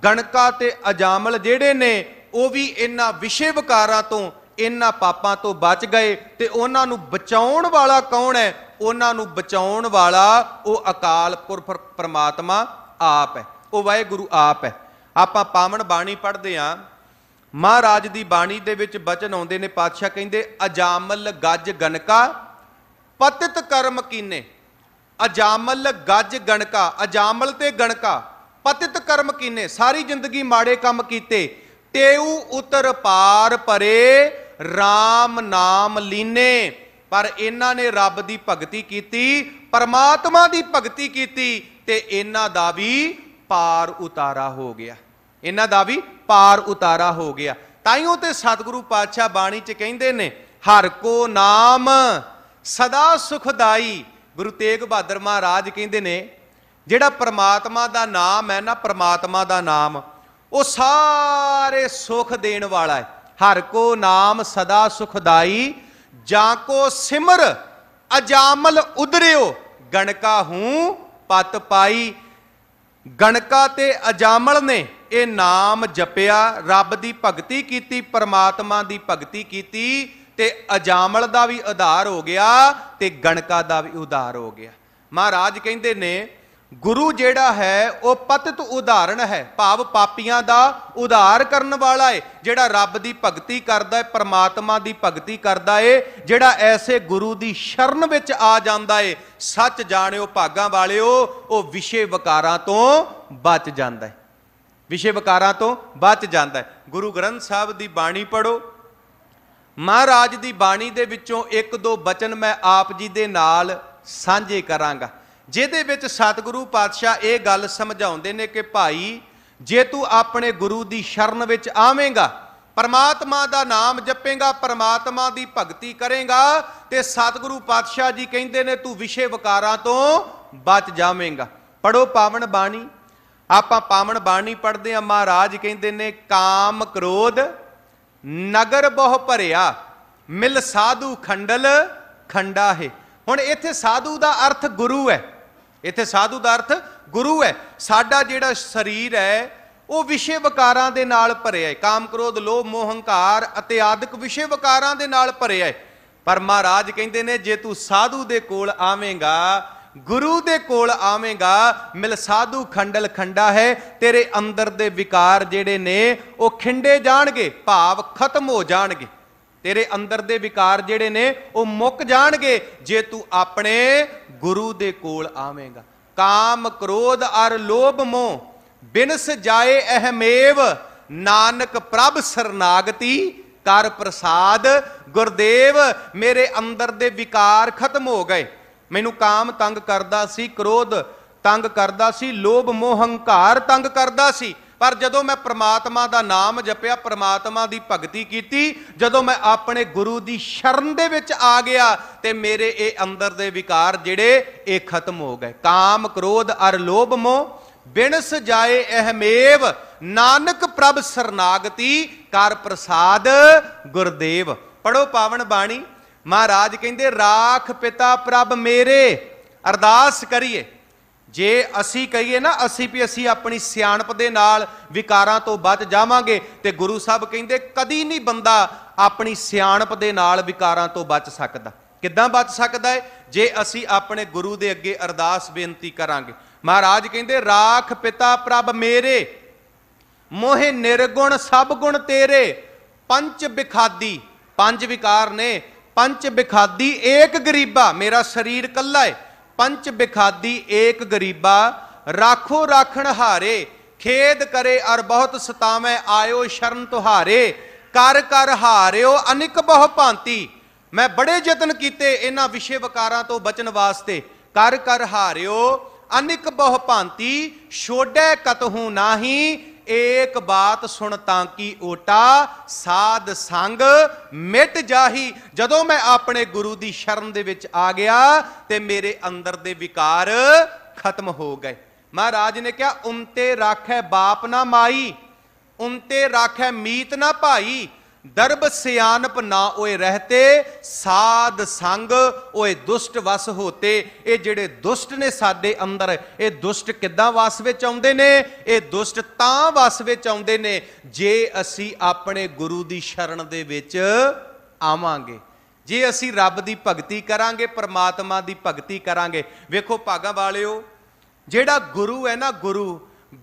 गणका ते अजामल जिहड़े ने वो भी इन्हां विषय विकारां तो, इन्हां पापां तो बच गए। ते उन्हां नूं बचाउण वाला कौन है? उन्हां नूं बचाउण वाला वो अकाल पुरख परमात्मा आप है, वो वाहिगुरू आप है। आपां पावन बाणी पढ़दे हां, महाराज की बाणी दे विच बचन आउंदे ने। पातशाह कहंदे अजामल गज गणका पतित कर्म कीने। अजामल गज गणका, अजामल ते गणका पतित कर्म कीने, सारी जिंदगी माड़े काम कीते। टेऊ उतर पार परे राम नाम लीने, पर इन्हां ने रब की भगती की, परमात्मा की भगती की, ते इन्हां दा भी पार उतारा हो गया। इन्हां दा भी पार उतारा हो गया। ताइयों ते सतगुरु पातशाह बाणी च कहंदे ने हर को नाम सदा सुखदाई। गुरु तेग बहादुर महाराज कहते ने जिहड़ा परमात्मा का नाम है ना, परमात्मा का नाम वो सारे सुख देण वाला है। हर को नाम सदा सुखदाई, जाको सिमर अजामल उदरियो, गणका हूं पत पाई। गणका ते अजामल ने ये नाम जपिया, रब की भगती की, परमात्मा की भगती की, ते अजामल का भी उधार हो गया ते गणका का भी उधार हो गया। महाराज कहते ने गुरु जेड़ा है वो पतित उदाहरण है, भाव पापियां का उधार करन वाला है। जेड़ा रब की भगती करता है, परमात्मा की भगती करता है, जेड़ा ऐसे गुरु की शरण विच आ जाता है, सच जाणियो भागां वालिओ, वो विषय विकारां तो बच जाता है, विषय विकारां तो बच जाता है। गुरु ग्रंथ साहब की बाणी पढ़ो। महाराज की बाणी दे विचों एक दो बचन मैं आप जी दे नाल सांझे करांगा, जिहदे विच सतगुरु पातशाह ये गल समझाउंदे ने कि भाई जे तू अपने गुरु की शरण विच आवेंगा, परमात्मा का नाम जपेगा, परमात्मा की भगती करेगा, ते सतगुरु पातशाह जी कहंदे ने तू विषय विकारां तो बच जावेंगा। पढ़ो पावन बाणी। आपां पावन बाणी पढ़दे हां। महाराज कहंदे ने काम क्रोध नगर बहु भरिया, मिल साधु खंडल खंडा है। हुण इत्थे साधु का अर्थ गुरु है, इत्थे साधु का अर्थ गुरु है। साडा जिहड़ा शरीर है वो विषय विकारां दे नाल भरिया है, काम क्रोध लोभ मोह हंकार अते आदिक विषय विकारां दे नाल भरिया है। पर महाराज कहंदे ने जे तू साधु दे कोल आवेंगा, गुरु दे कोल आवेंगा, मिल साधु खंडल खंडा है, तेरे अंदर दे विकार जेड़े ने वो खिंडे जाणगे, भाव खत्म हो जाणगे। तेरे अंदर दे विकार जेड़े ने वो मुक जाणगे जे तू अपने गुरु दे कोल आवेंगा। काम क्रोध अर लोभ मोह बिनस जाए अहमेव, नानक प्रभ सरनागति कर प्रसाद। गुरदेव मेरे अंदर दे विकार खत्म हो गए। मैनू काम तंग करदा सी, क्रोध तंग करदा सी, लोभ मोह हंकार तंग करदा सी, पर जदों मैं परमात्मा का नाम जपिया, परमात्मा की भगती की, जदों मैं अपने गुरु की शरण दे विच आ गया ते मेरे ये अंदर दे विकार जिहड़े ये खत्म हो गए। काम क्रोध अर लोभ मोह बिनस जाए अहमेव, नानक प्रभ सरनागति कर प्रसाद गुरदेव। पढ़ो पावन बाणी। महाराज कहंदे राख पिता प्रभ मेरे, अरदास करिए। जे असी कहिए ना असी भी असी अपनी सियाणप दे नाल विकारां तो बच जावांगे, ते गुरु साहब कहंदे कदी नहीं बंदा अपनी सियाणप दे नाल विकारां तो बच सकदा। किद्दां बच सकदा है? जे असी अपने गुरु दे अगे अरदास बेनती करांगे। महाराज कहंदे राख पिता प्रभ मेरे, मोहे निर्गुण सब गुण तेरे, पंच बिखादी, पंज विकार ने, पंच बिखादी एक गरीबा, मेरा शरीर कल्ला है, पंच बिखादी एक गरीबा, राखो राखण हारे, खेद करे और बहुत सतावे, आयो शरण तुहारे, कर कर हारियो अनिक बहु भांति। मैं बड़े यतन किए इन्हां विषय विकारां तो बचन वास्ते, कर कर हारियो अनिक बहु भांति, छोड़े कतहू नाही, एक बात सुन तांकी ओटा, साध संग मिट जाही। जदों मैं अपने गुरु की शरण दे विच आ गया ते मेरे अंदर दे विकार खत्म हो गए। महाराज ने कहा उनते राखै बाप ना माई, उनते राखै मीत ना भाई, दरब सियानप ना ओए रहते, साध संग ओए दुष्ट वस होते। ये जिहड़े दुष्ट ने साडे अंदर, ये दुष्ट किद्दां वस विच आउंदे ने? ये दुष्ट तां वस विच आउंदे ने जे असी अपने गुरु दी शरण दे विच आवांगे, जे असी रब दी भगती करांगे, परमात्मा दी भगती करांगे। वेखो भागां वालिओ, जिहड़ा गुरु है ना,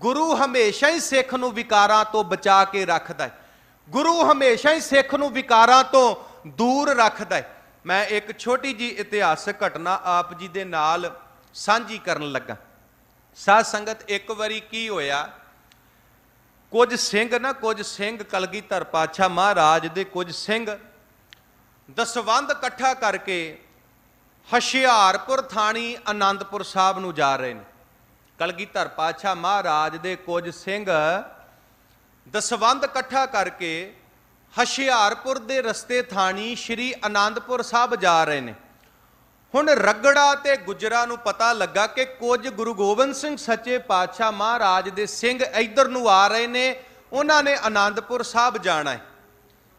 गुरु हमेशा ही सिख नूं विकारां तो बचा के रखदा है। गुरु हमेशा ही सिख नूं विकारां तो दूर रखदा है। मैं एक छोटी जी इतिहासक घटना आप जी दे नाल सांझी करन लगा। साध संगत, एक वारी की होया, कुछ सिंह कलगीधर पातशाह महाराज दे कुछ सिंह दसवंध इकट्ठा करके हुशियारपुर थाणी आनंदपुर साहब नूं जा रहे हैं। कलगीधर पातशाह महाराज दे कुछ सिंह दसवंध इकट्ठा करके हुशियारपुर दे रस्ते थाणी श्री आनंदपुर साहब जा रहे हैं। हुण रगड़ा ते गुजरा नूं पता लगा कि कुछ गुरु गोबिंद सिंह सच्चे पातशाह महाराज दे सिंह इधर नूं आ रहे ने, उन्हां ने आनंदपुर साहब जाना है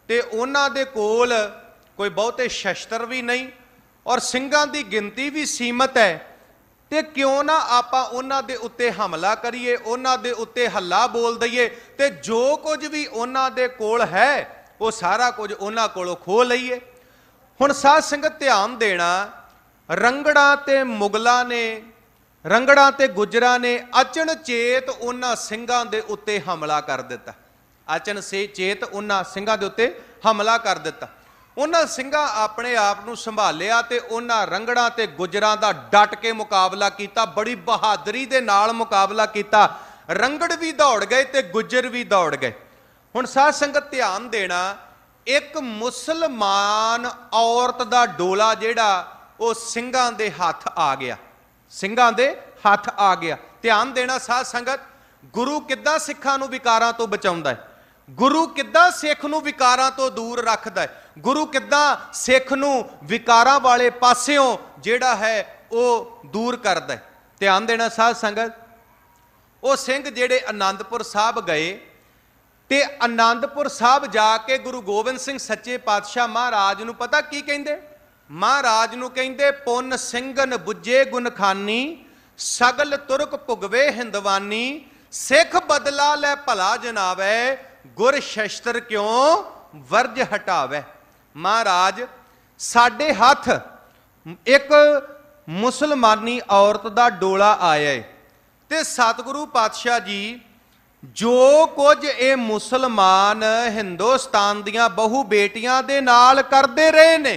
ते उन्हां दे कोल कोई बहुते शस्त्र भी नहीं और सिंघां दी गिनती भी सीमित है। ते क्यों ना आपां उन्हां दे उत्ते हमला करिए, उन्हां दे उत्ते हल्ला बोल दईए ते जो कुछ भी उन्हां दे कोल है वो सारा कुछ उन्हां कोलों खो लईए। हुण साध संगत ध्यान देना, रंगड़ा ते मुगलां ने, रंगड़ा ते गुजरां ने अचनचेत उन्हां सिंघां दे उत्ते हमला कर दिता। अचनचेत उन्हां सिंघां दे उत्ते हमला कर दिता। उन्हां सिंघां अपने आप नूं संभालिया ते उन्हां रंगड़ां ते गुजरां दा डट के मुकाबला कीता, बड़ी बहादरी दे नाल मुकाबला कीता। रंगड़ भी दौड़ गए ते गुजर भी दौड़ गए। हुण साध संगत ध्यान देना, एक मुसलमान औरत दा डोला जिहड़ा वो सिंघां दे हत्थ आ गया, सिंघां दे हत्थ आ गया। ध्यान देना साध संगत, गुरु किद्दां सिखां नूं विकारां तो बचाउंदा है, गुरु किद्दां सिख नूं विकारां तो दूर रखदा है, गुरु किद्दां सिख नूं विकारां वाले पासियों जिहड़ा है वो दूर करदा है। ध्यान देना साध संगत, वो सिंह जिहड़े आनंदपुर साहब गए ते आनंदपुर साहब जाके गुरु गोबिंद सिंह सच्चे पातशाह महाराज नूं पता की कहिंदे? महाराज नूं कहिंदे पुन ਸਿੰਘਨ बुझे गुनखानी, सगल तुरक भुगवे हिंदवानी, सिख बदला लै भला जनावै, गुर शस्त्र क्यों वर्ज हटावै। महाराज साडे हथ एक मुसलमानी औरत दा डोला आया है ते सतगुरु पातशाह जी जो कुछ ये मुसलमान हिंदुस्तान दियां बहु बेटियां दे नाल करदे रहे ने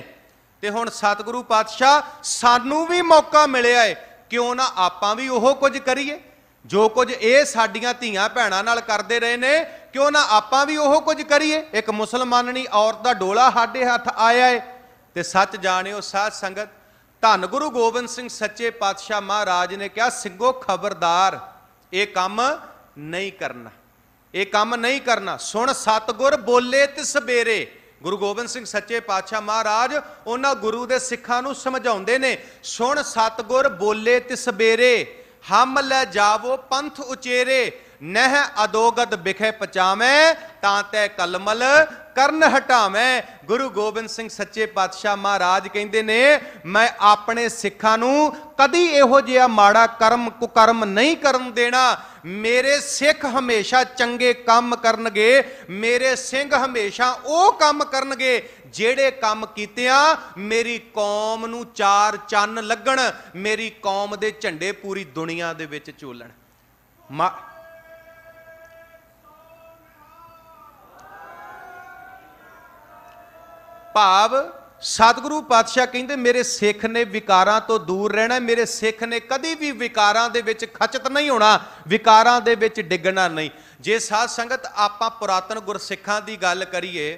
ते हुण सतगुरु पातशाह सानू भी मौका मिलिया है, क्यों ना आपां भी ओहो कुछ करिए। जो कुछ ये साडियां धीआं भैणां नाल करदे रहे ने, क्यों ना आपां भी ओहो कुछ करिए। एक मुसलमाननी औरत दा डोला साडे हथ आया है ते सच जाणिओ साध संगत, धन गुरु गोबिंद सिंह सच्चे पातशाह महाराज ने कहा सिंघो खबरदार, ये काम नहीं करना, ये काम नहीं करना। सुन सतगुर बोले तिस बेरे, गुरु गोबिंद सिंह सच्चे पातशाह महाराज उन्हां गुरु दे सिखां नूं समझाउंदे ने, सुन सतगुर बोले तिस बेरे, हम लै जावो पंथ उचेरे, नह अदोगद बिखे पचावें, तां कलमल करन हटावें। गुरु गोबिंद सिंह सच्चे पातशाह महाराज कहंदे ने, मैं अपने सिखां नूं कदी इहो जिहा माड़ा कर्म कुकर्म नहीं करन देना। मेरे सिख हमेशा चंगे काम करनगे, मेरे सिंह हमेशा वो काम करनगे ਜਿਹੜੇ ਕੰਮ ਕੀਤਿਆਂ मेरी कौम ਨੂੰ चार चन्न लगन, मेरी कौम ਦੇ ਝੰਡੇ पूरी दुनिया ਦੇ ਵਿੱਚ ਝੂਲਣ। भाव सतगुरु पातशाह कहते मेरे सिख ने विकारां तो दूर रहना, मेरे सिख ने कदी भी विकारां दे विच खचत नहीं होना, विकारां दे विच डिगना नहीं। जे साध संगत आपां पुरातन गुरसिखां दी गल करिए,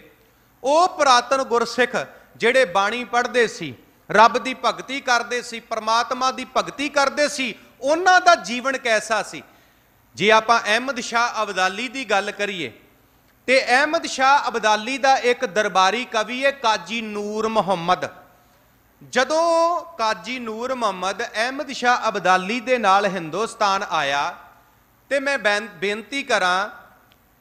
ਉਹ पुरातन गुरसिख ਜਿਹੜੇ ਬਾਣੀ ਪੜ੍ਹਦੇ ਸੀ, ਰੱਬ ਦੀ ਭਗਤੀ ਕਰਦੇ ਸੀ, ਪਰਮਾਤਮਾ ਦੀ ਭਗਤੀ ਕਰਦੇ ਸੀ, ਉਹਨਾਂ ਦਾ ਜੀਵਨ ਕੈਸਾ ਸੀ। ਜੇ ਆਪਾਂ ਅਹਿਮਦ ਸ਼ਾਹ ਅਬਦਾਲੀ ਦੀ ਗੱਲ ਕਰੀਏ ਤੇ ਅਹਿਮਦ ਸ਼ਾਹ ਅਬਦਾਲੀ ਦਾ ਇੱਕ ਦਰਬਾਰੀ ਕਵੀ ਹੈ ਕਾਜੀ ਨੂਰ ਮੁਹੰਮਦ। ਜਦੋਂ ਕਾਜੀ ਨੂਰ ਮੁਹੰਮਦ ਅਹਿਮਦ ਸ਼ਾਹ ਅਬਦਾਲੀ ਦੇ ਨਾਲ ਹਿੰਦੁਸਤਾਨ ਆਇਆ ਤੇ ਮੈਂ ਬੇਨਤੀ ਕਰਾਂ,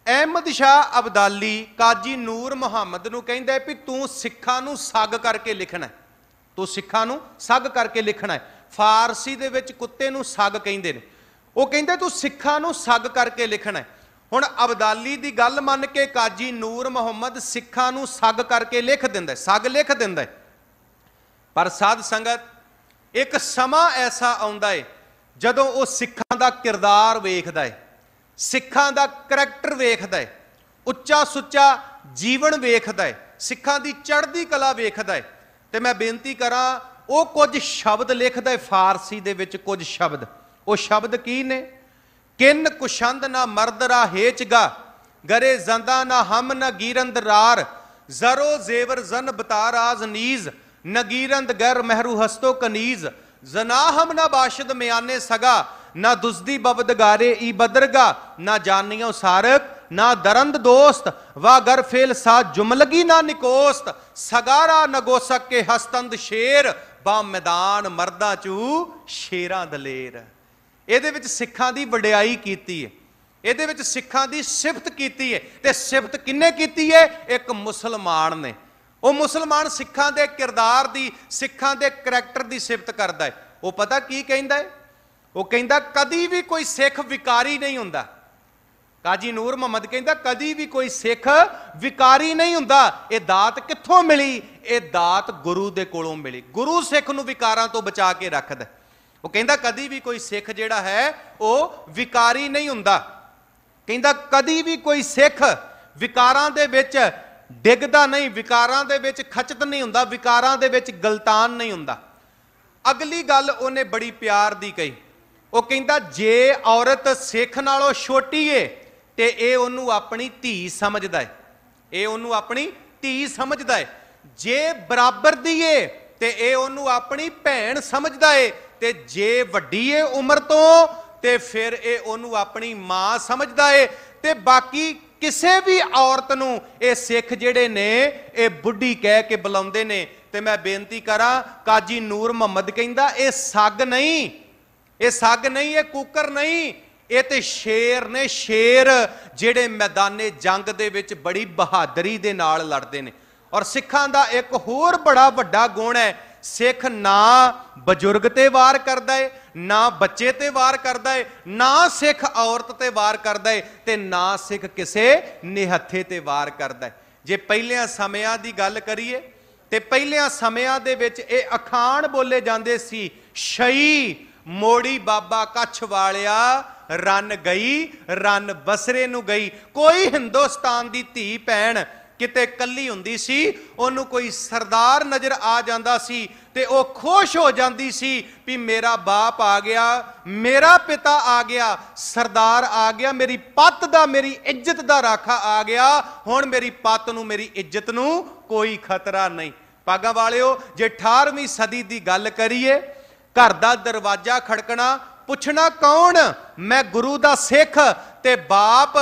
ਅਹਿਮਦ ਸ਼ਾਹ ਅਬਦਾਲੀ ਕਾਜੀ ਨੂਰ ਮੁਹੰਮਦ ਨੂੰ ਕਹਿੰਦਾ ਵੀ ਤੂੰ ਸਿੱਖਾਂ ਨੂੰ ਸੱਗ ਕਰਕੇ ਲਿਖਣਾ, ਤੂੰ ਸਿੱਖਾਂ ਨੂੰ ਸੱਗ ਕਰਕੇ ਲਿਖਣਾ ਹੈ। ਫਾਰਸੀ ਦੇ ਵਿੱਚ ਕੁੱਤੇ ਨੂੰ ਸੱਗ ਕਹਿੰਦੇ ਨੇ। ਉਹ ਕਹਿੰਦੇ ਤੂੰ ਸਿੱਖਾਂ ਨੂੰ ਸੱਗ ਕਰਕੇ ਲਿਖਣਾ ਹੈ। ਹੁਣ ਅਬਦਾਲੀ ਦੀ ਗੱਲ ਮੰਨ ਕੇ ਕਾਜੀ ਨੂਰ ਮੁਹੰਮਦ ਸਿੱਖਾਂ ਨੂੰ ਸੱਗ ਕਰਕੇ ਲਿਖ ਦਿੰਦਾ, ਸੱਗ ਲਿਖ ਦਿੰਦਾ। ਪਰ ਸਾਧ ਸੰਗਤ ਇੱਕ ਸਮਾਂ ਐਸਾ ਆਉਂਦਾ ਹੈ ਜਦੋਂ ਉਹ ਸਿੱਖਾਂ ਦਾ ਕਿਰਦਾਰ ਵੇਖਦਾ ਹੈ, ਸਿੱਖਾਂ ਦਾ ਕਰੈਕਟਰ ਵੇਖਦਾ ਹੈ, ਉੱਚਾ ਸੁੱਚਾ ਜੀਵਨ ਵੇਖਦਾ ਹੈ, ਸਿੱਖਾਂ ਦੀ ਚੜ੍ਹਦੀ ਕਲਾ ਵੇਖਦਾ ਹੈ। ਤੇ ਮੈਂ ਬੇਨਤੀ ਕਰਾਂ, ਉਹ ਕੁਝ ਸ਼ਬਦ ਲਿਖਦਾ ਹੈ ਫਾਰਸੀ ਦੇ ਵਿੱਚ, ਕੁਝ ਸ਼ਬਦ। ਉਹ ਸ਼ਬਦ ਕੀ ਨੇ? ਕਿਨ ਕੁਸ਼ੰਦ ਨਾ ਮਰਦਰਾ ਹੇਚਗਾ, ਗਰੇ ਜ਼ੰਦਾ ਨਾ ਹਮ ਨਾ ਗੀਰੰਦ ਰਾਰ, ਜ਼ਰੋ ਜ਼ੇਵਰ ਜ਼ਨ ਬਤਾਰਾਜ਼ ਨੀਜ਼, ਨਗੀਰੰਦ ਗੈਰ ਮਹਿਰੂ ਹਸਤੋ ਕਨੀਜ਼, ਜ਼ਨਾ ਹਮ ਨਾ ਬਾਸ਼ਦ ਮਿਆਨੇ ਸਗਾ, ਨਾ ਦੁਸਦੀ ਬਬਦਗਾਰੇ ਈ ਬਦਰਗਾ, ਨਾ ਜਾਨੀਓ ਸਾਰਕ ਨਾ ਦਰੰਦ ਦੋਸਤ, ਵਾ ਗਰ ਫੇਲ ਸਾ ਜੁਮਲਗੀ ਨਾ ਨਿਕੋਸਤ, ਸਗਾਰਾ ਨਗੋਸਕ ਕੇ ਹਸਤੰਦ ਸ਼ੇਰ, ਬਾ ਮੈਦਾਨ ਮਰਦਾਂ ਚੂ ਸ਼ੇਰਾਂ ਦਲੇਰ। ਇਹਦੇ ਵਿੱਚ ਸਿੱਖਾਂ ਦੀ ਵਡਿਆਈ ਕੀਤੀ ਹੈ, ਇਹਦੇ ਵਿੱਚ ਸਿੱਖਾਂ ਦੀ ਸਿਫਤ ਕੀਤੀ ਹੈ। ਤੇ ਸਿਫਤ ਕਿਹਨੇ ਕੀਤੀ ਹੈ? ਇੱਕ ਮੁਸਲਮਾਨ ਨੇ। ਉਹ ਮੁਸਲਮਾਨ ਸਿੱਖਾਂ ਦੇ ਕਿਰਦਾਰ ਦੀ, ਸਿੱਖਾਂ ਦੇ ਕਰੈਕਟਰ ਦੀ ਸਿਫਤ ਕਰਦਾ ਹੈ। ਉਹ ਪਤਾ ਕੀ ਕਹਿੰਦਾ ਹੈ? ਉਹ ਕਹਿੰਦਾ ਕਦੀ ਵੀ ਕੋਈ ਸਿੱਖ ਵਿਕਾਰੀ ਨਹੀਂ ਹੁੰਦਾ। ਕਾਜੀ ਨੂਰ ਮੁਹੰਮਦ ਕਹਿੰਦਾ ਕਦੀ ਵੀ ਕੋਈ ਸਿੱਖ ਵਿਕਾਰੀ ਨਹੀਂ ਹੁੰਦਾ। ਇਹ ਦਾਤ ਕਿੱਥੋਂ ਮਿਲੀ? ਇਹ ਦਾਤ ਗੁਰੂ ਦੇ ਕੋਲੋਂ ਮਿਲੀ। ਗੁਰੂ ਸਿੱਖ ਨੂੰ ਵਿਕਾਰਾਂ ਤੋਂ ਬਚਾ ਕੇ ਰੱਖਦਾ। ਉਹ ਕਹਿੰਦਾ ਕਦੀ ਵੀ ਕੋਈ ਸਿੱਖ ਜਿਹੜਾ ਹੈ ਉਹ ਵਿਕਾਰੀ ਨਹੀਂ ਹੁੰਦਾ। ਕਹਿੰਦਾ ਕਦੀ ਵੀ ਕੋਈ ਸਿੱਖ ਵਿਕਾਰਾਂ ਦੇ ਵਿੱਚ ਡਿੱਗਦਾ ਨਹੀਂ, ਵਿਕਾਰਾਂ ਦੇ ਵਿੱਚ ਖਚਤ ਨਹੀਂ ਹੁੰਦਾ, ਵਿਕਾਰਾਂ ਦੇ ਵਿੱਚ ਗਲਤਾਨ ਨਹੀਂ ਹੁੰਦਾ। ਅਗਲੀ ਗੱਲ ਉਹਨੇ ਬੜੀ ਪਿਆਰ ਦੀ ਕਹੀ। ਉਹ ਕਹਿੰਦਾ ਜੇ ਔਰਤ ਸਿੱਖ ਨਾਲੋਂ ਛੋਟੀ ਏ ਤੇ ਇਹ ਉਹਨੂੰ ਆਪਣੀ ਧੀ ਸਮਝਦਾ ਹੈ, ਇਹ ਉਹਨੂੰ ਆਪਣੀ ਧੀ ਸਮਝਦਾ ਹੈ। ਜੇ ਬਰਾਬਰ ਦੀ ਏ ਤੇ ਇਹ ਉਹਨੂੰ ਆਪਣੀ ਭੈਣ ਸਮਝਦਾ ਏ, ਤੇ ਜੇ ਵੱਡੀ ਏ ਉਮਰ ਤੋਂ ਤੇ ਫਿਰ ਇਹ ਉਹਨੂੰ ਆਪਣੀ ਮਾਂ ਸਮਝਦਾ ਏ। ਤੇ ਬਾਕੀ ਕਿਸੇ ਵੀ ਔਰਤ ਨੂੰ ਇਹ ਸਿੱਖ ਜਿਹੜੇ ਨੇ ਇਹ ਬੁੱਢੀ ਕਹਿ ਕੇ ਬੁਲਾਉਂਦੇ ਨੇ। ਤੇ ਮੈਂ ਬੇਨਤੀ ਕਰਾਂ, ਕਾਜੀ ਨੂਰ ਮੁਹੰਮਦ ਕਹਿੰਦਾ ਇਹ ਸੱਗ ਨਹੀਂ, ਇਹ ਸੱਗ ਨਹੀਂ, ਇਹ ਕੂਕਰ ਨਹੀਂ, ਇਹ ਤੇ ਸ਼ੇਰ ਨੇ, ਸ਼ੇਰ ਜਿਹੜੇ ਮੈਦਾਨੇ ਜੰਗ ਦੇ ਵਿੱਚ ਬੜੀ ਬਹਾਦਰੀ ਦੇ ਨਾਲ ਲੜਦੇ ਨੇ। ਔਰ ਸਿੱਖਾਂ ਦਾ ਇੱਕ ਹੋਰ ਬੜਾ ਵੱਡਾ ਗੁਣ ਹੈ, ਸਿੱਖ ਨਾ ਬਜ਼ੁਰਗ ਤੇ ਵਾਰ ਕਰਦਾ ਏ, ਨਾ ਬੱਚੇ ਤੇ ਵਾਰ ਕਰਦਾ ਏ, ਨਾ ਸਿੱਖ ਔਰਤ ਤੇ ਵਾਰ ਕਰਦਾ ਏ, ਤੇ ਨਾ ਸਿੱਖ ਕਿਸੇ ਨਿਹੱਥੇ ਤੇ ਵਾਰ ਕਰਦਾ ਏ। ਜੇ ਪਹਿਲਿਆਂ ਸਮਿਆਂ ਦੀ ਗੱਲ ਕਰੀਏ ਤੇ ਪਹਿਲਿਆਂ ਸਮਿਆਂ ਦੇ ਵਿੱਚ ਇਹ ਅਖਾਣ ਬੋਲੇ ਜਾਂਦੇ ਸੀ, ਸ਼ਈ ਮੋੜੀ ਬਾਬਾ ਕੱਛ ਵਾਲਿਆ, ਰਨ ਗਈ ਰਨ ਬਸਰੇ ਨੂੰ ਗਈ। ਕੋਈ ਹਿੰਦੁਸਤਾਨ ਦੀ ਧੀ ਭੈਣ ਕਿਤੇ ਕੱਲੀ ਹੁੰਦੀ ਸੀ, ਉਹਨੂੰ ਕੋਈ ਸਰਦਾਰ ਨਜ਼ਰ ਆ ਜਾਂਦਾ ਸੀ ਤੇ ਉਹ ਖੁਸ਼ ਹੋ ਜਾਂਦੀ ਸੀ ਵੀ ਮੇਰਾ ਬਾਪ ਆ ਗਿਆ, ਮੇਰਾ ਪਿਤਾ ਆ ਗਿਆ, ਸਰਦਾਰ ਆ ਗਿਆ, ਮੇਰੀ ਪੱਤ ਦਾ, ਮੇਰੀ ਇੱਜ਼ਤ ਦਾ ਰਾਖਾ ਆ ਗਿਆ। ਹੁਣ ਮੇਰੀ ਪੱਤ ਨੂੰ, ਮੇਰੀ ਇੱਜ਼ਤ ਨੂੰ ਕੋਈ ਖਤਰਾ ਨਹੀਂ। ਭਾਗਾਂ ਵਾਲਿਓ, ਜੇ 18ਵੀਂ ਸਦੀ ਦੀ ਗੱਲ ਕਰੀਏ, ਘਰ ਦਾ ਦਰਵਾਜ਼ਾ ਖੜਕਣਾ, ਪੁੱਛਣਾ ਕੌਣ? ਮੈਂ ਗੁਰੂ ਦਾ ਸਿੱਖ। ਤੇ ਬਾਪ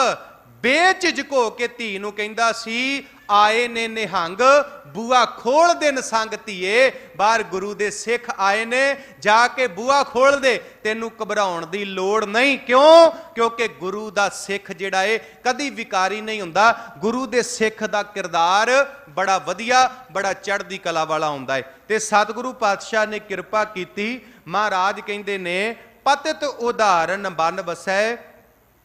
ਬੇਝਿਜਕ ਹੋ ਕੇ ਧੀ ਨੂੰ ਕਹਿੰਦਾ ਸੀ, ਆਏ ਨੇ ਨਿਹੰਗ, ਬੂਆ ਖੋਲ ਦੇ ਨਸੰਗ ਧੀਏ, ਬਾਹਰ ਗੁਰੂ ਦੇ ਸਿੱਖ ਆਏ ਨੇ, ਜਾ ਕੇ ਬੂਆ ਖੋਲ ਦੇ, ਤੈਨੂੰ ਘਬਰਾਉਣ ਦੀ ਲੋੜ ਨਹੀਂ। ਕਿਉਂ? ਕਿਉਂਕਿ ਗੁਰੂ ਦਾ ਸਿੱਖ ਜਿਹੜਾ ਏ ਕਦੀ ਵਿਕਾਰੀ ਨਹੀਂ ਹੁੰਦਾ। ਗੁਰੂ ਦੇ ਸਿੱਖ ਦਾ ਕਿਰਦਾਰ ਬੜਾ ਵਧੀਆ, ਬੜਾ ਚੜ੍ਹਦੀ ਕਲਾ ਵਾਲਾ ਹੁੰਦਾ ਏ। ਤੇ ਸਤਿਗੁਰੂ ਪਾਤਸ਼ਾਹ ਨੇ ਕਿਰਪਾ ਕੀਤੀ। ਮਹਾਰਾਜ ਕਹਿੰਦੇ ਨੇ, ਪਤਿਤ ਉਦਾਹਰਨ ਬਨ ਵਸੈ,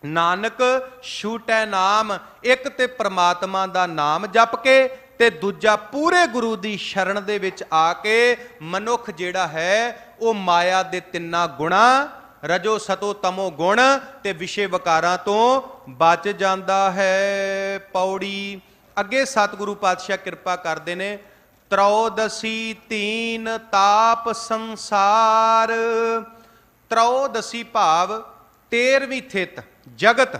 ਨਾਨਕ ਛੂਟੈ ਨਾਮ। ਇੱਕ ਤੇ ਪ੍ਰਮਾਤਮਾ ਦਾ ਨਾਮ ਜਪ ਕੇ, ਤੇ ਦੂਜਾ ਪੂਰੇ ਗੁਰੂ ਦੀ ਸ਼ਰਨ ਦੇ ਵਿੱਚ ਆ ਕੇ ਮਨੁੱਖ ਜਿਹੜਾ ਹੈ ਉਹ ਮਾਇਆ ਦੇ ਤਿੰਨਾਂ ਗੁਣਾਂ, ਰਜੋ ਸਤੋ ਤਮੋ ਗੁਣ ਤੇ ਵਿਸ਼ੇ ਵਿਕਾਰਾਂ ਤੋਂ ਬਚ ਜਾਂਦਾ ਹੈ। ਪੌੜੀ ਅੱਗੇ ਸਤਿਗੁਰੂ ਪਾਤਸ਼ਾਹ ਕਿਰਪਾ ਕਰਦੇ ਨੇ, त्रयोदशी तीन ताप संसार। त्रयोदशी भाव 13वीं थित जगत।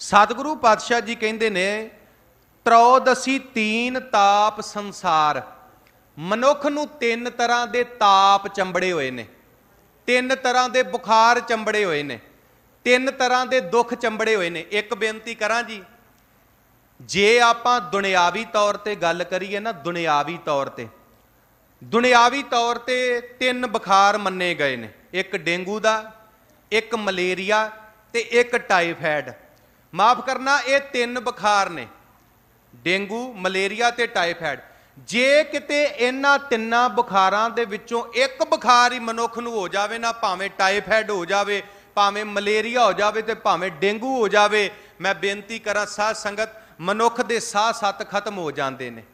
सतगुरु पातशाह जी कहते ने त्रयोदशी तीन ताप संसार। मनुख नूं तीन तरह के ताप चंबड़े हुए ने, तीन तरह के बुखार चंबड़े हुए ने, तीन तरह के दुख चंबड़े हुए ने। एक बेनती करा जी, जे आपां दुनियावी तौर पर गल करिए ना, दुनियावी तौर पर तीन बुखार मन्ने गए ने, एक डेंगू का, एक मलेरिया ते एक टाइफाइड। माफ करना, ये तीन बुखार ने, डेंगू, मलेरिया ते टाइफाइड। जे किते इन्हां तिन्नां बुखारां दे विचों एक बुखार ही मनुख नूं हो जावे ना, भावें टाइफाइड हो जावे, भावें मलेरिया हो जावे ते भावें डेंगू हो जावे, मैं बेनती करा साध संगत, मनुख दे साह सत खत्म हो जाते हैं।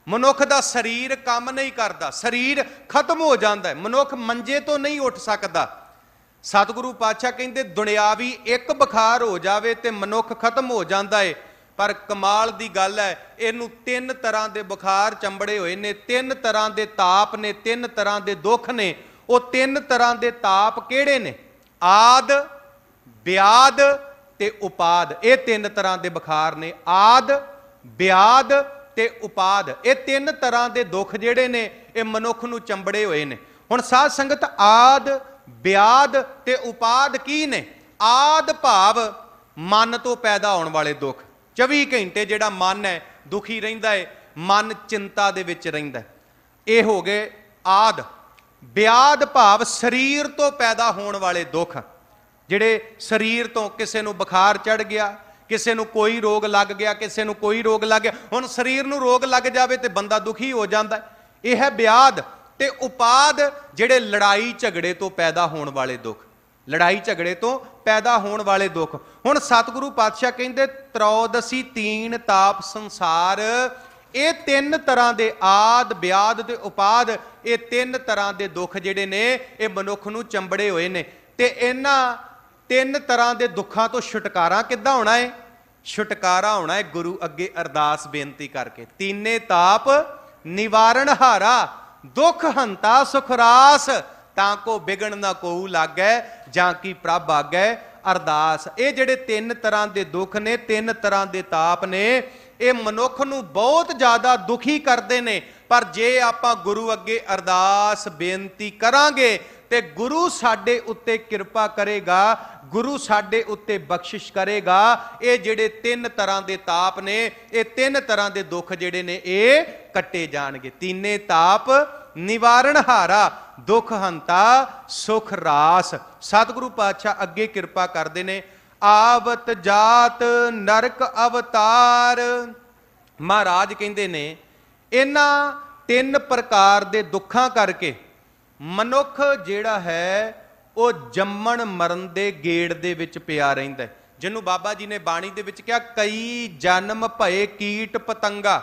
मनुख दा शरीर काम नहीं करता, शरीर खत्म हो जाता है, मनुख मंजे तो नहीं उठ सकता। सतगुरु पातशाह कहते दुनियावी एक बुखार हो जावे ते मनुख खत्म हो जाता है। पर कमाल दी गल है, इनू तीन तरह के बुखार चंबड़े हुए ने, तीन तरह के ताप ने, तीन तरह के दुख ने। वो तीन तरह के ताप किहड़े ने? आद, ब्याद ते उपाद। ये तीन तरह के बुखार ने, आद, ब्याद ते उपाद। ये तीन तरह के दुख जिहड़े ने ये मनुख नूं चंबड़े हुए ने। हुण साध संगत, आद, ब्याद ते उपाद की ने? आद भाव मन तो पैदा होने वाले दुख। 24 घंटे जिहड़ा मन है दुखी रहिंदा है, मन चिंता दे विच रहिंदा है, ये हो गए आद। ब्याद भाव शरीर तो पैदा होने वाले दुख, जिहड़े शरीर तो किसी नूं बुखार चढ़ गया, किसी नूं कोई रोग लग गया, किसी नूं कोई रोग लग गया, हुण शरीर नूं रोग लग जावे ते बंदा दुखी हो जाता है, यह है ब्याद। ते उपाद जिहड़े लड़ाई झगड़े तो पैदा होने वाले दुख, लड़ाई झगड़े तो पैदा होने वाले दुख। हुण सतगुरु पातशाह कहते त्रयोदशी तीन ताप संसार। ये तीन तरह के आद, ब्याद ते उपाद, ये तीन तरह के दुख जिहड़े ने ये मनुख नूं चंबड़े हुए ने। ते इन्हां तीन तरह के दुखों तो छुटकारा किद्दां होना है? छुटकारा होना है गुरु अगे अरदास बेनती करके। तीने ताप निवारण हारा, दुख हंता सुख रास, ताको बिगड़ ना कोऊ लागै, जां की प्रभ आगै अरदास। ये जिहड़े तीन तरह के दुख ने, तीन तरह के ताप ने, ये मनुख नूं बहुत ज़्यादा दुखी करते हैं। पर जे आपां गुरु अगे अरदास बेनती करांगे ते गुरु साडे उत्ते किरपा करेगा, गुरु साडे उत्ते बख्शिश करेगा। ये जिहड़े तीन तरह के ताप ने, ये तीन तरह के दुख जिहड़े ने ये कट्टे जाणगे। तीने ताप निवारण हारा, दुख हंता सुख रास। सतगुरु पातशाह अगे किरपा करते ने। आवत जात नरक अवतार। महाराज कहते ने इन्हां तीन प्रकार के दुखों करके मनुख जिहड़ा है वो जम्मण मरण दे गेड़ दे विच पिया रहिंदा है। जिन्हों बाबा जी ने बाणी दे विच कहा, कई जन्म भये कीट पतंगा,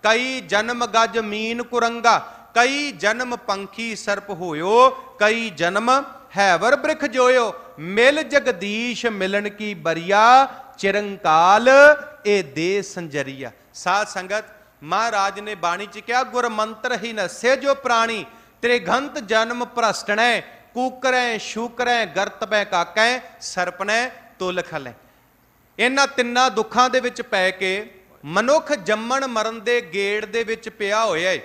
कई जन्म गज मीन कुरंगा, कई जन्म पंखी सर्प होयो, कई जन्म हैवर बृख जोयो, मिल जगदीश मिलन की बरिया, चिरंकाल ए दे संजरिया। साध संगत, महाराज ने बाणी च क्या, गुर मंत्र ही नसे जो प्राणी, त्रिघंत जन्म भ्रष्टणै, कूकरै शूकरै गर्तबै काकै, सरपणै तुल खलै। इन्हां तिन्नां दुखां दे विच पै के मनुख जम्मण मरण दे गेड़ दे विच पिया होया है।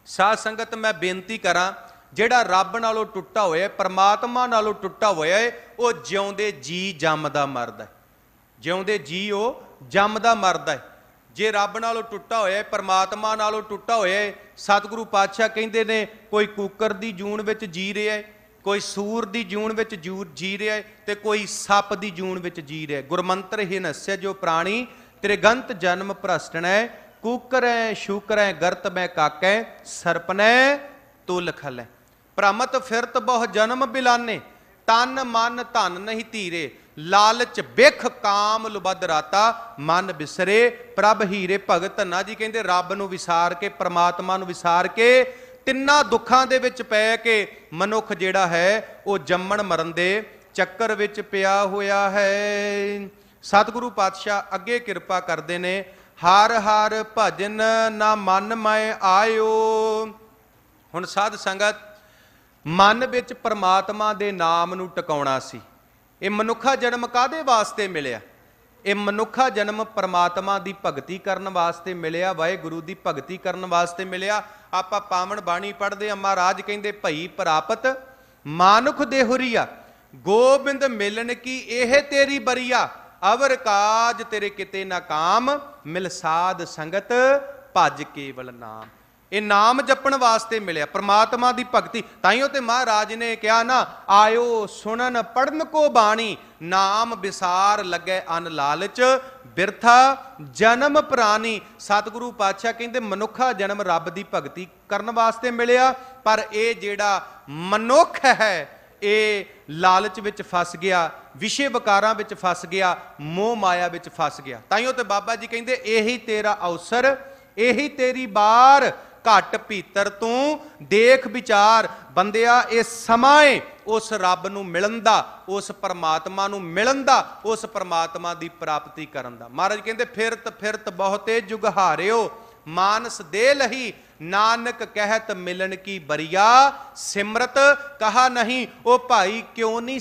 साध संगत, मैं बेनती करा, जिहड़ा रब नालों टुटा होया, परमात्मा नालों टुटा होया है, वो जिउंदे जी जमदा मरदा है, जिउंदे जी वो जमदा मरदा है। जे रब नालों टुटा होया है, परमात्मा नालों टुटा होया है, सतगुरु पातशाह कहते ने कोई कुकर दी जून विच जी रहा है, कोई सूर दी जून विच जी रहा है, ते कोई सप दी जून विच जी रहा है। गुरमंत्र ही नस्य जो प्राणी, त्रिगंत जन्म भ्रष्टणै, कूकरै शूकरै गर्त मै काकै, सरपनै तुल खलै। भ्रमत फिरत बहु जन्म बिलाने, तन मन धन नहीं धीरे, लालच बिख काम लुबद राता, मन बिसरे प्रभ हीरे भगत ना। जी कहते रब नूं विसार के, परमात्मा नूं विसार के, तिन्ना दुखां दे विच पै के मनुख जिहड़ा है वो जम्मण मरण दे चक्कर विच पिया होया है। सतगुरु पातशाह अगे किरपा करते ने। ਹਰ ਹਰ ਭਜਨ ਨਾ ਮਨ ਮੈਂ ਆਇਓ। ਹੁਣ ਸਾਧ ਸੰਗਤ, ਮਨ ਵਿੱਚ ਪਰਮਾਤਮਾ ਦੇ ਨਾਮ ਨੂੰ ਟਿਕਾਉਣਾ ਸੀ। ਇਹ ਮਨੁੱਖਾ ਜਨਮ ਕਾਹਦੇ ਵਾਸਤੇ ਮਿਲਿਆ? ਇਹ ਮਨੁੱਖਾ ਜਨਮ ਪਰਮਾਤਮਾ ਦੀ ਭਗਤੀ ਕਰਨ ਵਾਸਤੇ ਮਿਲਿਆ, ਵਾਹਿਗੁਰੂ ਦੀ ਭਗਤੀ ਕਰਨ ਵਾਸਤੇ ਮਿਲਿਆ। ਆਪਾਂ ਪਾਵਨ ਬਾਣੀ ਪੜ੍ਹਦੇ ਹਾਂ, ਮਹਾਰਾਜ ਕਹਿੰਦੇ ਭਈ ਪ੍ਰਾਪਤ ਮਾਨੁਖ ਦੇਹੁਰੀਆ, ਗੋਬਿੰਦ ਮਿਲਨ ਕੀ ਇਹ ਤੇਰੀ ਬਰੀਆ, ਅਵਰ ਕਾਜ ਤੇਰੇ ਕਿਤੇ ਨਾ ਕਾਮ, ਮਿਲ ਸਾਧ ਸੰਗਤ ਭਜ ਕੇਵਲ ਨਾਮ। ਇਹ ਨਾਮ ਜਪਣ ਵਾਸਤੇ ਮਿਲਿਆ, ਪ੍ਰਮਾਤਮਾ ਦੀ ਭਗਤੀ। ਤਾਈਓ ਤੇ ਮਹਾਰਾਜ ਨੇ ਕਿਹਾ ਨਾ, ਆਇਓ ਸੁਣਨ ਪੜਨ ਕੋ ਬਾਣੀ, ਨਾਮ ਵਿਸਾਰ ਲੱਗੇ ਅਨ ਲਾਲਚ, ਬਿਰਥਾ ਜਨਮ ਪ੍ਰਾਨੀ। ਸਤਿਗੁਰੂ ਪਾਤਸ਼ਾਹ ਕਹਿੰਦੇ ਮਨੁੱਖਾ ਜਨਮ ਰੱਬ ਦੀ ਭਗਤੀ ਕਰਨ ਵਾਸਤੇ ਮਿਲਿਆ, ਪਰ ਇਹ ਜਿਹੜਾ ਮਨੁੱਖ ਹੈ ਇਹ ਲਾਲਚ ਵਿੱਚ ਫਸ ਗਿਆ, ਵਿਸ਼ੇ ਵਿਕਾਰਾਂ ਵਿੱਚ ਫਸ ਗਿਆ, ਮੋਹ ਮਾਇਆ ਵਿੱਚ ਫਸ ਗਿਆ। ਤਾਈਓ ਤੇ ਬਾਬਾ ਜੀ ਕਹਿੰਦੇ ਇਹੀ ਤੇਰਾ ਅਵਸਰ, ਇਹੀ ਤੇਰੀ ਬਾਰ, ਘਟ ਭੀਤਰ ਤੂੰ ਦੇਖ ਵਿਚਾਰ। ਬੰਦਿਆ ਇਹ ਸਮਾਂ ਏ ਉਸ ਰੱਬ ਨੂੰ ਮਿਲਣ ਦਾ, ਉਸ ਪਰਮਾਤਮਾ ਨੂੰ ਮਿਲਣ ਦਾ, ਉਸ ਪਰਮਾਤਮਾ ਦੀ ਪ੍ਰਾਪਤੀ ਕਰਨ ਦਾ। ਮਹਾਰਾਜ ਕਹਿੰਦੇ ਫਿਰਤ ਫਿਰਤ ਬਹੁਤੇ ਜੁਗ ਹਾਰਿਓ, ਮਾਨਸ ਦੇ ਲਹੀ ਨਾਨਕ ਕਹਿਤ ਮਿਲਣ ਕੀ ਬਰੀਆ, ਸਿਮਰਤ ਕਹਾ ਨਹੀਂ। ਉਹ ਭਾਈ ਕਿਉਂ ਨਹੀਂ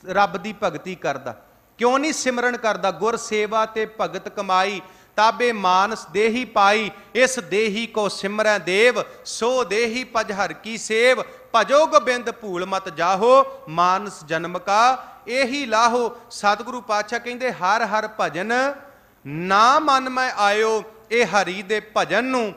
ਰੱਬ ਦੀ ਭਗਤੀ ਕਰਦਾ, ਕਿਉਂ ਨਹੀਂ ਸਿਮਰਨ ਕਰਦਾ? ਗੁਰ ਸੇਵਾ ਤੇ ਭਗਤ ਕਮਾਈ, ਤਾਬੇ ਮਾਨਸ ਦੇਹੀ ਪਾਈ, ਇਸ ਦੇਹੀ ਕੋ ਸਿਮਰੈ ਦੇਵ, ਸੋ ਦੇਹੀ ਭਜ ਹਰ ਕੀ ਸੇਵ, ਭਜੋ ਗੋਬਿੰਦ ਭੂਲ ਮਤ ਜਾਹੋ, ਮਾਨਸ ਜਨਮ ਕਾ ਇਹੀ ਲਾਹੋ। ਸਤਿਗੁਰੂ ਪਾਤਸ਼ਾਹ ਕਹਿੰਦੇ ਹਰ ਹਰ ਭਜਨ ਨਾ ਮਨ ਮੈਂ ਆਇਓ। ਇਹ ਹਰੀ ਦੇ ਭਜਨ ਨੂੰ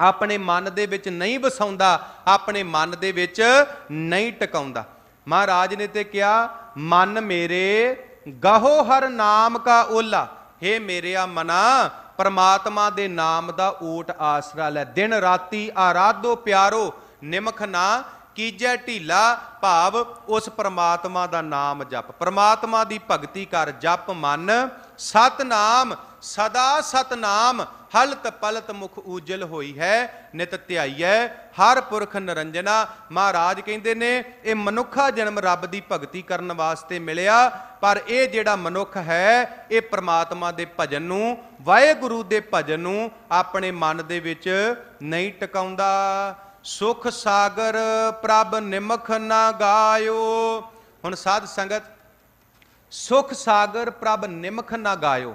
ਆਪਣੇ ਮਨ ਦੇ ਵਿੱਚ ਨਹੀਂ ਵਸਾਉਂਦਾ, ਆਪਣੇ ਮਨ ਦੇ ਵਿੱਚ ਨਹੀਂ ਟਿਕਾਉਂਦਾ। ਮਹਾਰਾਜ ਨੇ ਤੇ ਕਿਹਾ ਮਨ ਮੇਰੇ ਗਾਹੋ ਹਰ ਨਾਮ ਕਾ ਓਲਾ, ਹੇ ਮੇਰਿਆ ਮਨਾ ਪਰਮਾਤਮਾ ਦੇ ਨਾਮ ਦਾ ਓਟ ਆਸਰਾ ਲੈ। ਦਿਨ ਰਾਤੀ ਆਰਾਧੋ ਪਿਆਰੋ, ਨਿਮਖ ਨਾ ਕੀਜੈ ਢੀਲਾ। ਭਾਵ ਉਸ ਪਰਮਾਤਮਾ ਦਾ ਨਾਮ ਜਪ, ਪਰਮਾਤਮਾ ਦੀ ਭਗਤੀ ਕਰ, ਜਪ ਮਨ ਸਤਨਾਮ, ਸਦਾ ਸਤਨਾਮ। ਹਲਤ ਪਲਤ ਮੁਖ ਊਜਲ ਹੋਈ ਹੈ, ਨਿਤ ਧਿਆਈਐ ਹਰ ਪੁਰਖ ਨਿਰੰਜਨਾ। ਮਹਾਰਾਜ ਕਹਿੰਦੇ ਨੇ ਇਹ ਮਨੁੱਖਾ ਜਨਮ ਰੱਬ ਦੀ ਭਗਤੀ ਕਰਨ ਵਾਸਤੇ ਮਿਲਿਆ, ਪਰ ਇਹ ਜਿਹੜਾ ਮਨੁੱਖ ਹੈ ਇਹ ਪਰਮਾਤਮਾ ਦੇ ਭਜਨ ਨੂੰ, ਵਾਹਿਗੁਰੂ ਦੇ ਭਜਨ ਨੂੰ ਆਪਣੇ ਮਨ ਦੇ ਵਿੱਚ ਨਹੀਂ ਟਿਕਾਉਂਦਾ। ਸੁਖ ਸਾਗਰ ਪ੍ਰਭ ਨਿਮਖ ਨਾ ਗਾਇਓ। ਹੁਣ ਸਾਧ ਸੰਗਤ, ਸੁਖ ਸਾਗਰ ਪ੍ਰਭ ਨਿਮਖ ਨਾ ਗਾਇਓ।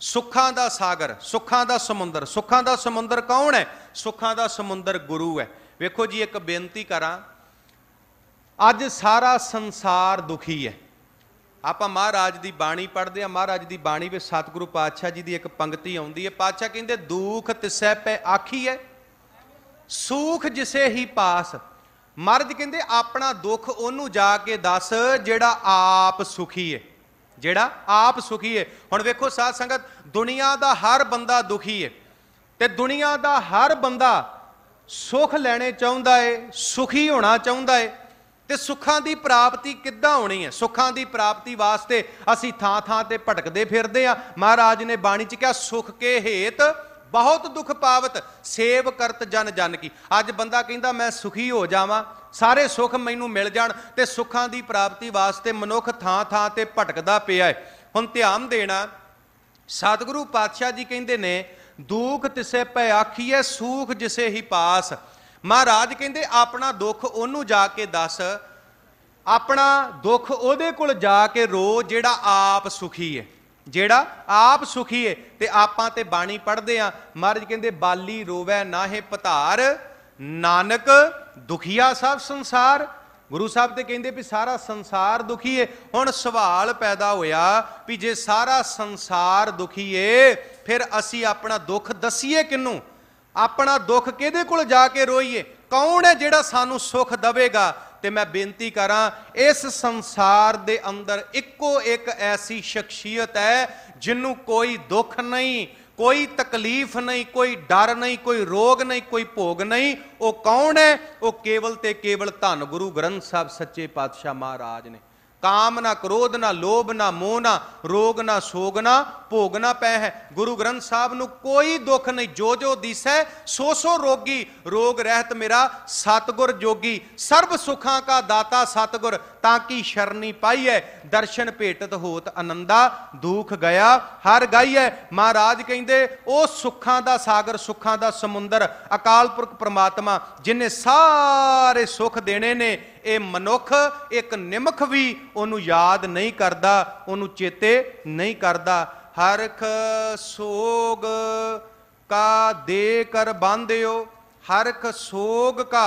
ਸੁੱਖਾਂ ਦਾ ਸਾਗਰ, ਸੁੱਖਾਂ ਦਾ ਸਮੁੰਦਰ। ਸੁੱਖਾਂ ਦਾ ਸਮੁੰਦਰ ਕੌਣ ਹੈ? ਸੁੱਖਾਂ ਦਾ ਸਮੁੰਦਰ ਗੁਰੂ ਹੈ। ਵੇਖੋ ਜੀ, ਇੱਕ ਬੇਨਤੀ ਕਰਾਂ, ਅੱਜ ਸਾਰਾ ਸੰਸਾਰ ਦੁਖੀ ਹੈ। ਆਪਾਂ ਮਹਾਰਾਜ ਦੀ ਬਾਣੀ ਪੜ੍ਹਦੇ ਹਾਂ, ਮਹਾਰਾਜ ਦੀ ਬਾਣੀ ਵਿੱਚ ਸਤਿਗੁਰੂ ਪਾਤਸ਼ਾਹ ਜੀ ਦੀ ਇੱਕ ਪੰਕਤੀ ਆਉਂਦੀ ਹੈ। ਪਾਤਸ਼ਾਹ ਕਹਿੰਦੇ ਦੁਖ ਤਿਸੈ ਪੈ ਆਖੀਐ, ਸੂਖ ਜਿਸੇ ਹੀ ਪਾਸ। ਮਹਾਰਾਜ ਕਹਿੰਦੇ ਆਪਣਾ ਦੁੱਖ ਉਹਨੂੰ ਜਾ ਕੇ ਦੱਸ ਜਿਹੜਾ ਆਪ ਸੁਖੀ ਹੈ, ਜਿਹੜਾ ਆਪ ਸੁਖੀ ਹੈ। ਹੁਣ ਵੇਖੋ ਸਾਧ ਸੰਗਤ, ਦੁਨੀਆ ਦਾ ਹਰ ਬੰਦਾ ਦੁਖੀ ਹੈ ਤੇ ਦੁਨੀਆ ਦਾ ਹਰ ਬੰਦਾ ਸੁਖ ਲੈਣੇ ਚਾਹੁੰਦਾ ਹੈ, ਸੁਖੀ ਹੋਣਾ ਚਾਹੁੰਦਾ ਹੈ। ਤੇ ਸੁੱਖਾਂ ਦੀ ਪ੍ਰਾਪਤੀ ਕਿੱਦਾਂ ਹੋਣੀ ਹੈ? ਸੁੱਖਾਂ ਦੀ ਪ੍ਰਾਪਤੀ ਵਾਸਤੇ ਅਸੀਂ ਥਾਂ ਥਾਂ ਤੇ ਭਟਕਦੇ ਫਿਰਦੇ ਹਾਂ। ਮਹਾਰਾਜ ਨੇ ਬਾਣੀ 'ਚ ਕਿਹਾ ਸੁਖ ਕੇ ਹੇਤ ਬਹੁਤ ਦੁੱਖ ਪਾਵਤ, ਸੇਵ ਕਰਤ ਜਨ ਜਨ ਕੀ। ਅੱਜ ਬੰਦਾ ਕਹਿੰਦਾ ਮੈਂ ਸੁਖੀ ਹੋ ਜਾਵਾਂ, ਸਾਰੇ ਸੁੱਖ ਮੈਨੂੰ ਮਿਲ ਜਾਣ, ਤੇ ਸੁੱਖਾਂ ਦੀ ਪ੍ਰਾਪਤੀ ਵਾਸਤੇ ਮਨੁੱਖ ਥਾਂ ਥਾਂ ਤੇ ਭਟਕਦਾ ਪਿਆ ਹੈ। ਹੁਣ ਧਿਆਨ ਦੇਣਾ, ਸਤਿਗੁਰੂ ਪਾਤਸ਼ਾਹ ਜੀ ਕਹਿੰਦੇ ਨੇ ਦੁੱਖ ਤਿਸੈ ਪੈ ਆਖੀਐ, ਸੂਖ ਜਿਸੇ ਹੀ ਪਾਸ। ਮਹਾਰਾਜ ਕਹਿੰਦੇ ਆਪਣਾ ਦੁੱਖ ਉਹਨੂੰ ਜਾ ਕੇ ਦੱਸ, ਆਪਣਾ ਦੁੱਖ ਉਹਦੇ ਕੋਲ ਜਾ ਕੇ ਰੋ ਜਿਹੜਾ ਆਪ ਸੁਖੀ ਹੈ, ਜਿਹੜਾ ਆਪ ਸੁਖੀ ਹੈ। ਤੇ ਆਪਾਂ ਤੇ ਬਾਣੀ ਪੜ੍ਹਦੇ ਆ, ਮਹਾਰਾਜ ਕਹਿੰਦੇ ਬਾਲੀ ਰੋਵੈ ਨਾਹੇ ਪਧਾਰ, ਨਾਨਕ ਦੁਖੀਆ ਸਭ ਸੰਸਾਰ। ਗੁਰੂ ਸਾਹਿਬ ਤੇ ਕਹਿੰਦੇ ਵੀ ਸਾਰਾ ਸੰਸਾਰ ਦੁਖੀ ਹੈ। ਹੁਣ ਸਵਾਲ ਪੈਦਾ ਹੋਇਆ ਵੀ ਜੇ ਸਾਰਾ ਸੰਸਾਰ ਦੁਖੀ ਹੈ, ਫਿਰ ਅਸੀਂ ਆਪਣਾ ਦੁੱਖ ਦਸੀਏ ਕਿਹਨੂੰ? ਆਪਣਾ ਦੁੱਖ ਕਿਹਦੇ ਕੋਲ ਜਾ ਕੇ ਰੋਈਏ? ਕੌਣ ਹੈ ਜਿਹੜਾ ਸਾਨੂੰ ਸੁੱਖ ਦੇਵੇਗਾ? ਤੇ ਮੈਂ ਬੇਨਤੀ ਕਰਾਂ, ਇਸ ਸੰਸਾਰ ਦੇ ਅੰਦਰ ਇੱਕੋ ਇੱਕ ਐਸੀ ਸ਼ਖਸੀਅਤ ਹੈ ਜਿਹਨੂੰ ਕੋਈ ਦੁੱਖ ਨਹੀਂ, ਕੋਈ ਤਕਲੀਫ ਨਹੀਂ, ਕੋਈ ਡਰ ਨਹੀਂ, ਕੋਈ ਰੋਗ ਨਹੀਂ, ਕੋਈ ਭੋਗ ਨਹੀਂ। ਉਹ ਕੌਣ ਹੈ? ਉਹ ਕੇਵਲ ਤੇ ਕੇਵਲ ਧੰਨ ਗੁਰੂ ਗ੍ਰੰਥ ਸਾਹਿਬ ਸੱਚੇ ਪਾਤਸ਼ਾਹ ਮਹਾਰਾਜ ਨੇ। ਕਾਮ ਨਾ ਕ੍ਰੋਧ ਨਾ ਲੋਭ ਨਾ ਮੋਹ ਨਾ ਰੋਗ ਨਾ ਸੋਗ ਨਾ ਭੋਗ ਨਾ ਪੈ ਹੈ। ਗੁਰੂ ਗ੍ਰੰਥ ਸਾਹਿਬ ਨੂੰ ਕੋਈ ਦੁੱਖ ਨਹੀਂ। ਜੋ ਜੋ ਦਿਸੈ ਸੋ ਸੋ ਰੋਗੀ, ਰੋਗ ਰਹਿਤ ਮੇਰਾ ਸਤਿਗੁਰ ਜੋਗੀ। ਸਰਬ ਸੁਖਾਂ ਕਾ ਦਾਤਾ ਸਤਿਗੁਰ, ताकि शरणी पाईए, दर्शन भेटत होत आनंदा, दुख गया हर गाईए। महाराज कहते वो सुखां दा सागर, सुखां दा समुंदर अकाल पुरख परमात्मा जिन्हें सारे सुख देने ने, ये मनुख एक निमख भी उन्होंने याद नहीं करता, उन्होंने चेते नहीं करता। हरख सोग का दे कर बांधियो, हरख सोग का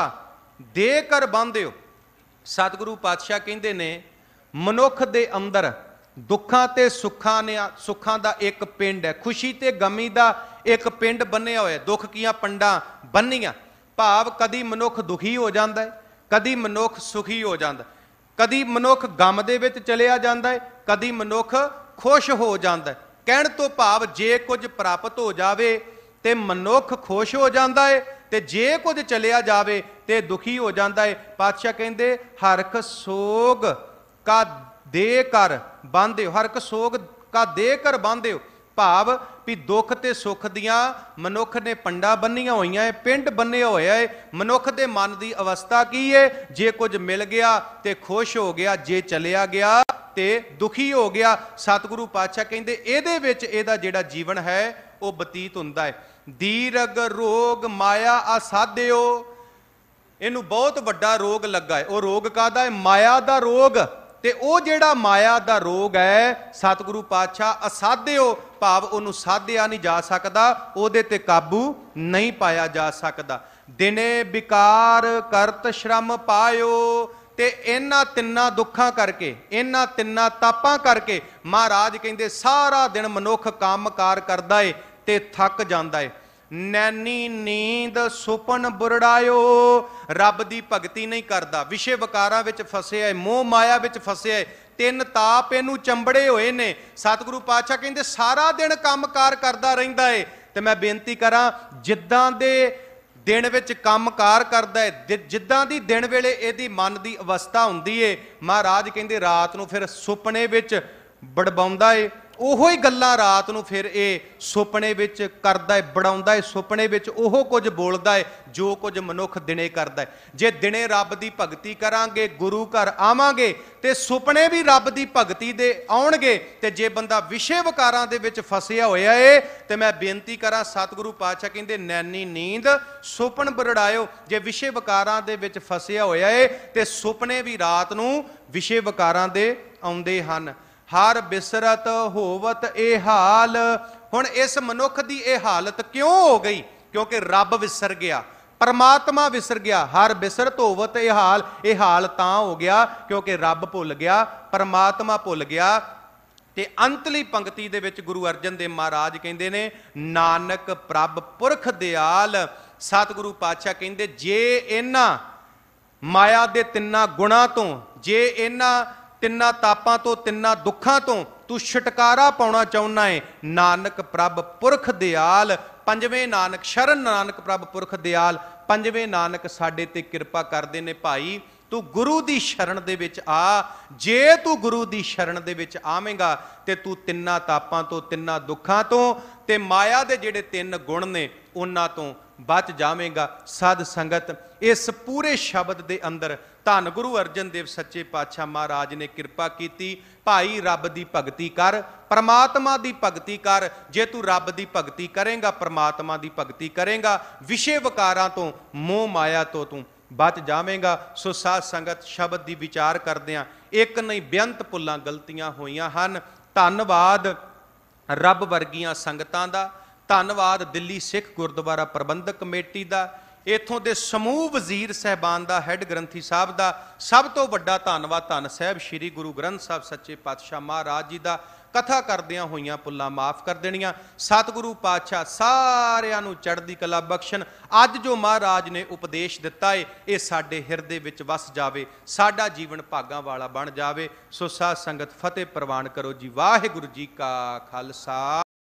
दे कर बांधियो। सतगुरु पातशाह कहते ने मनुख दे अंदर दुखां ते सुखां ने, सुखां दा एक पिंड है, खुशी ते गमी दा एक पिंड बन्निया होया, दुख कियां पंडां बन्नियां। भाव कदी मनुख दुखी हो जाता है, कदी मनुख सुखी हो जाता, कदी मनुख गम दे विच चलिया जाता है, कदी मनुख खुश हो जाता है। कहण तो भाव जे कुछ प्राप्त हो जावे ते मनुख खुश हो जाता है, ते जे कुछ चलिया जावे ते दुखी हो जाता है। पातशाह कहते हरख सोग का दे कर बांधियो, हरख सोग का दे कर बांधियो। भाव भी दुख ते सुख दियां मनुख ने पंडा बन्नियां होईयां है, पिंड बन्ने होया है। मनुख दे मन की अवस्था की है, जे कुछ मिल गया ते खुश हो गया, जे चलिया गया ते दुखी हो गया। सतगुरु पातशाह कहते इहदे विच इहदा जिहड़ा जीवन है वो बतीत हुंदा है। दीरग रोग माया असाध्यो, इनू बहुत वड्डा रोग लगा है। वो रोग काहदा है? माया दा रोग। ते वो जिहड़ा माया दा रोग है सतगुरु पातशाह असाध्यो, भाव उन्होंने साधिया नहीं जा सकता, उहदे ते काबू नहीं पाया जा सकता। दिने विकार करत श्रम पायो, ते इन्हां तिन्नां दुखां करके, इन्हां तिन्नां तापां करके महाराज कहंदे सारा दिन मनुख काम कार करदा है ते थक जांदा है। नैनी नींद सुपन बुरड़ायो, रब दी भगती नहीं करता, विषय विकारां विच फसिया है, मोह माया विच फसिया है, तिन ताप इनू चंबड़े हुए ने। सतगुरु पातशाह कहंदे सारा दिन काम कार करदा रहिंदा है। ते मैं बेनती करां जिद्दां दे दिन विच काम कार करदा है, जिद्दां दी दिन वेले इहदी मन दी अवस्था हुंदी है, महाराज कहंदे रात नूं फिर सुपने विच बड़बाउंदा है, ओहो ही गल्लां रात नूं फिर ये सुपने विच करदा है, बड़ाउंदा है, सुपने विच ओहो कुछ बोलदा है जो कुछ मनुख दिने करदा है। जे दिने रब दी भगती करांगे, गुरु घर आवांगे ते सुपने भी रब दी भगती दे आउणगे। ते जे बंदा विषय विकारां दे विच फसिया होया है ते मैं बेनती करां सतगुरु पातशाह कहंदे नैनी नींद सुपन बरड़ायो। जे विषय विकारां दे विच फसिया होया है ते सुपने भी रात नूं विषय विकारां दे आउंदे हन। हर बिसरत होवत ए हाल, हुण इस मनुख दी ए हालत क्यों हो गई? क्योंकि रब विसर गया, परमात्मा विसर गया। हर बिसरत होवत ए हाल तां हो गया क्योंकि रब भुल गया, परमात्मा भुल गया। ते अंतली पंक्ति दे विच गुरु अर्जन देव महाराज कहंदे ने नानक प्रभ पुरख दयाल। सतगुरु पातशाह कहंदे जे इन्हां माया दे तिन्नां गुणां तों, जे इन्हां तिन्ना तापां तो, तिन्ना दुखां तो तू छुटकारा पाउणा चाहुंदा है, नानक प्रभ पुरख दयाल। पंजवें नानक शरण नानक प्रभ पुरख दयाल, पंजवें नानक साडे ते किरपा करदे ने भाई तू गुरु दी शरण दे विच आ। जे तू गुरु दी शरण दे विच आवेंगा ते तू तिन्ना तापां तो, तिन्ना दुखां तो ते माया दे जिहड़े तिन्न गुण ने उन्हां तो बच जावेंगा। सद संगत इस पूरे शब्द दे अंदर धन गुरु अर्जन देव सच्चे पातशाह महाराज ने किरपा की। भाई रब दी भगती कर, परमात्मा दी भगती कर। जे तू रब दी भगती करेंगा, परमात्मा दी भगती करेंगा, विषय विकारां तो, मोह माया तो तू बच जावेंगा। सो साध संगत शब्द दी विचार करदियां एक नहीं बेअंत भुल्लां गलतियां होईयां हन। धन्नवाद रब वर्गियां संगतां दा, धन्नवाद दिल्ली सिख गुरुद्वारा प्रबंधक कमेटी का, इत्थों के समूह वजीर साहबान का, हैड ग्रंथी साहब का, सब तो वड्डा धन्नवाद धन साहब श्री गुरु ग्रंथ साहब सच्चे पातशाह महाराज जी का। कथा करदियां होईयां भुल्लां माफ़ कर देनियां। सतगुरु पातशाह सारियां नूं चढ़दी कला बख्शण। अज जो महाराज ने उपदेश दिता है ये साडे हिरदे विच वस जावे, साडा जीवन भागां वाला बन जावे। सो साध संगत फतेह प्रवान करो जी। वाहिगुरू जी का खालसा।